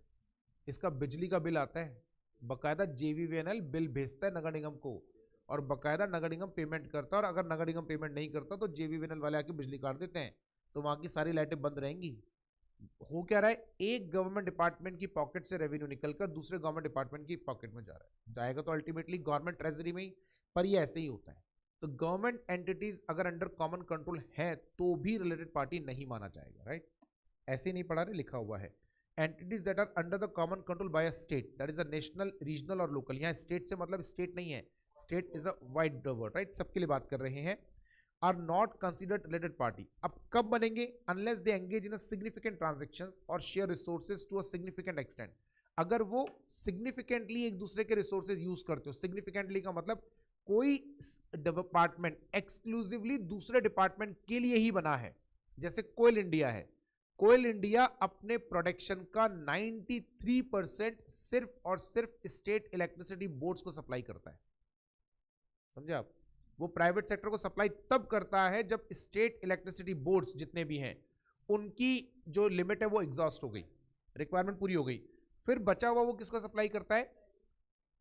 इसका बिजली का बिल आता है, बकायदा जेवीवीएनएल बिल भेजता है नगर निगम को, और बकायदा नगर निगम पेमेंट करता है, और अगर नगर निगम पेमेंट नहीं करता तो जेवीवीएनएल वाले आके बिजली काट देते हैं, तो वहां की सारी लाइटें बंद रहेंगी। हो क्या रहा है, एक गवर्नमेंट डिपार्टमेंट की पॉकेट से रेवेन्यू निकलकर दूसरे गवर्नमेंट डिपार्टमेंट की पॉकेट में जा रहा है, जाएगा तो अल्टीमेटली गवर्नमेंट ट्रेजरी में ही, पर ये ऐसे ही होता है। तो गवर्नमेंट एंटिटीज अगर अंडर कॉमन कंट्रोल है तो भी रिलेटेड पार्टी नहीं माना जाएगा, राइट। ऐसे ही नहीं पढ़ा रहे, लिखा हुआ है entities that are under the common control by a state, that is a national, regional or local. यहाँ स्टेट से मतलब स्टेट नहीं है, state is a wide word, right, सबके लिए बात कर रहे हैं। Are not considered related party. अब कब बनेंगे, unless they engage in significant transactions or share resources to a significant extent. अगर वो सिग्निफिकेंटली एक दूसरे के रिसोर्सेज यूज करते हो, सिग्निफिकेंटली का मतलब कोई डिपार्टमेंट एक्सक्लूसिवली दूसरे डिपार्टमेंट के लिए ही बना है, जैसे कोयल इंडिया है, कोयल इंडिया अपने प्रोडक्शन का 93% सिर्फ और सिर्फ स्टेट इलेक्ट्रिसिटी बोर्ड्स को सप्लाई करता है, समझे आप। वो प्राइवेट सेक्टर को सप्लाई तब करता है जब स्टेट इलेक्ट्रिसिटी बोर्ड्स जितने भी हैं उनकी जो लिमिट है वो एग्जॉस्ट हो गई, रिक्वायरमेंट पूरी हो गई, फिर बचा हुआ वो किसको सप्लाई करता है,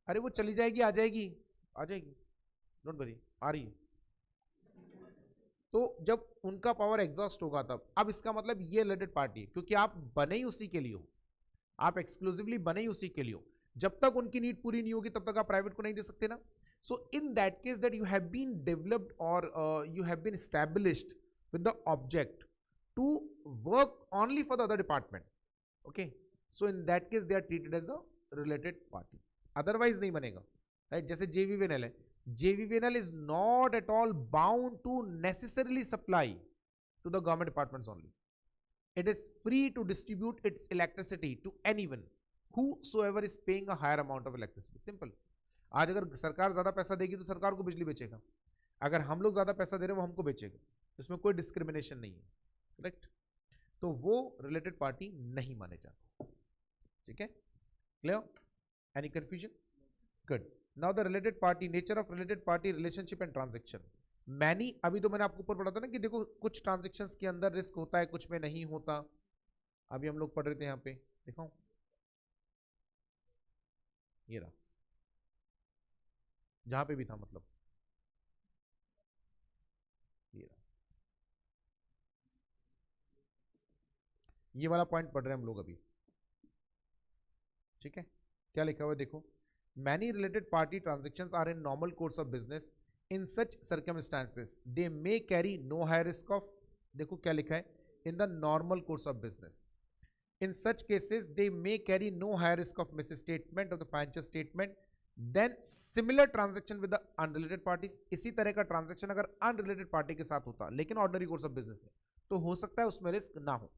अरे वो चली जाएगी आ जाएगी आ जाएगी, डोंट वरी, आ रही है। तो जब उनका पावर एग्जॉस्ट होगा तब, अब इसका मतलब ये रिलेटेड पार्टी है, क्योंकि आप बने ही उसी के लिए हो, आप एक्सक्लूसिवली बने ही उसी के लिए हो। जब तक उनकी नीड पूरी नहीं होगी तब तक आप प्राइवेट को नहीं दे सकते ना। So in that case that you have been developed or you have been established with the object to work only for the other department, okay, so in that case they are treated as a related party, otherwise नहीं बनेगा, right. जैसे JVVNL है, JVVNL is not at all bound to necessarily supply to the government departments only. It is free to distribute its electricity to anyone whosoever is paying a higher amount of electricity. Simple. आज अगर सरकार ज्यादा पैसा देगी तो सरकार को बिजली बेचेगा, अगर हम लोग ज्यादा पैसा दे रहे हैं वो हमको बेचेगा, इसमें कोई डिस्क्रिमिनेशन नहीं है, करेक्ट। तो वो रिलेटेड पार्टी नहीं माने जाते, ठीक है, clear? Any confusion? Good. Now the related party, nature of related party, relationship and transaction. Many, अभी तो मैंने आपको ऊपर पढ़ा था ना कि देखो कुछ ट्रांजेक्शंस के अंदर रिस्क होता है, कुछ में नहीं होता। अभी हम लोग पढ़ रहे थे यहाँ पे, दिखाऊं, ये रहा, जहां पे भी था, मतलब ये रहा, ये वाला पॉइंट पढ़ रहे हैं हम लोग अभी, ठीक है। क्या लिखा हुआ है देखो, many related party transactions are in normal course of business. In such circumstances they may carry no higher risk of, देखो क्या लिखा है, in the normal course of business. In such cases they may carry no higher risk of misstatement of the financial statement than similar transaction with the unrelated parties. इसी तरह का transaction अगर unrelated party के साथ होता लेकिन ordinary course of business में, तो हो सकता है उसमें रिस्क ना हो।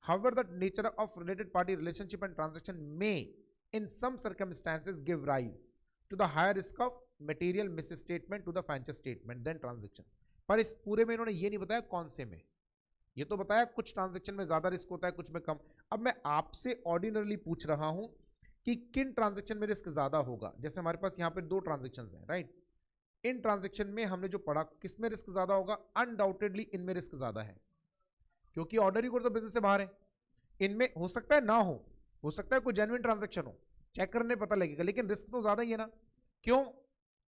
However, the nature of related party relationship and transaction may in some circumstances give rise to the higher risk of material misstatement to the financial statement than transactions. पर इस पूरे में इन्होंने ये नहीं बताया कौन से में, ये तो बताया कुछ ट्रांजेक्शन में ज्यादा रिस्क होता है, कुछ में कम। अब मैं आपसे ऑर्डिनरली पूछ रहा हूं कि किन ट्रांजेक्शन में रिस्क ज्यादा होगा। जैसे हमारे पास यहाँ पे 2 ट्रांजेक्शन हैं, राइट। इन ट्रांजेक्शन में हमने जो पढ़ा, किसमें रिस्क ज्यादा होगा? अनडाउटेडली इनमें रिस्क ज्यादा है, क्योंकि ऑर्डनरी कोर्स ऑफ बिजनेस से बाहर है। इनमें हो सकता है ना हो सकता है कोई जेन्युइन ट्रांजैक्शन हो, चेक करने पता लगेगा, लेकिन रिस्क तो ज्यादा ही है ना। क्यों?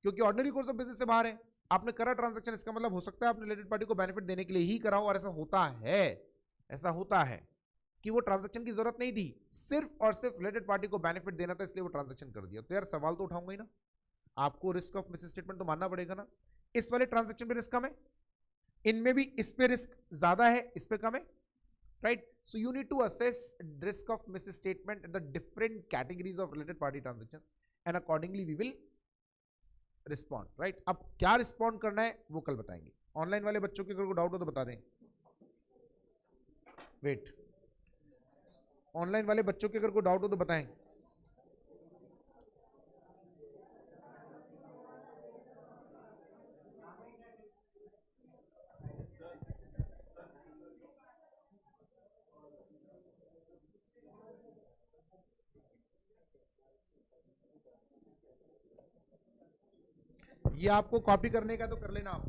क्योंकि ऑर्डिनरी कोर्स ऑफ बिजनेस से बाहर है, आपने करा ट्रांजैक्शन, इसका मतलब हो सकता है आपने रिलेटेड पार्टी को बेनिफिट देने के लिए ही करा हो, और ऐसा होता है कि वो ट्रांजैक्शन की जरूरत नहीं थी, सिर्फ और सिर्फ रिलेटेड पार्टी को बेनिफिट देना था, इसलिए वो ट्रांजैक्शन कर दिया। तो यार सवाल तो उठाऊंगा ही ना, आपको रिस्क ऑफ मिस स्टेटमेंट तो मानना पड़ेगा ना। इस वाले ट्रांजैक्शन पे रिस्क कम है, इनमें भी इस पे रिस्क ज्यादा है, इस पे कम है, right? So you need to assess risk of misstatement in the different categories of related party transactions and accordingly we will respond, right? अब क्या respond करना है वो कल बताएंगे। ऑनलाइन वाले बच्चों के अगर कोई डाउट हो तो बता दें। वेट, ऑनलाइन वाले बच्चों के अगर कोई डाउट हो तो बताएं। ये आपको कॉपी करने का तो कर लेना आप।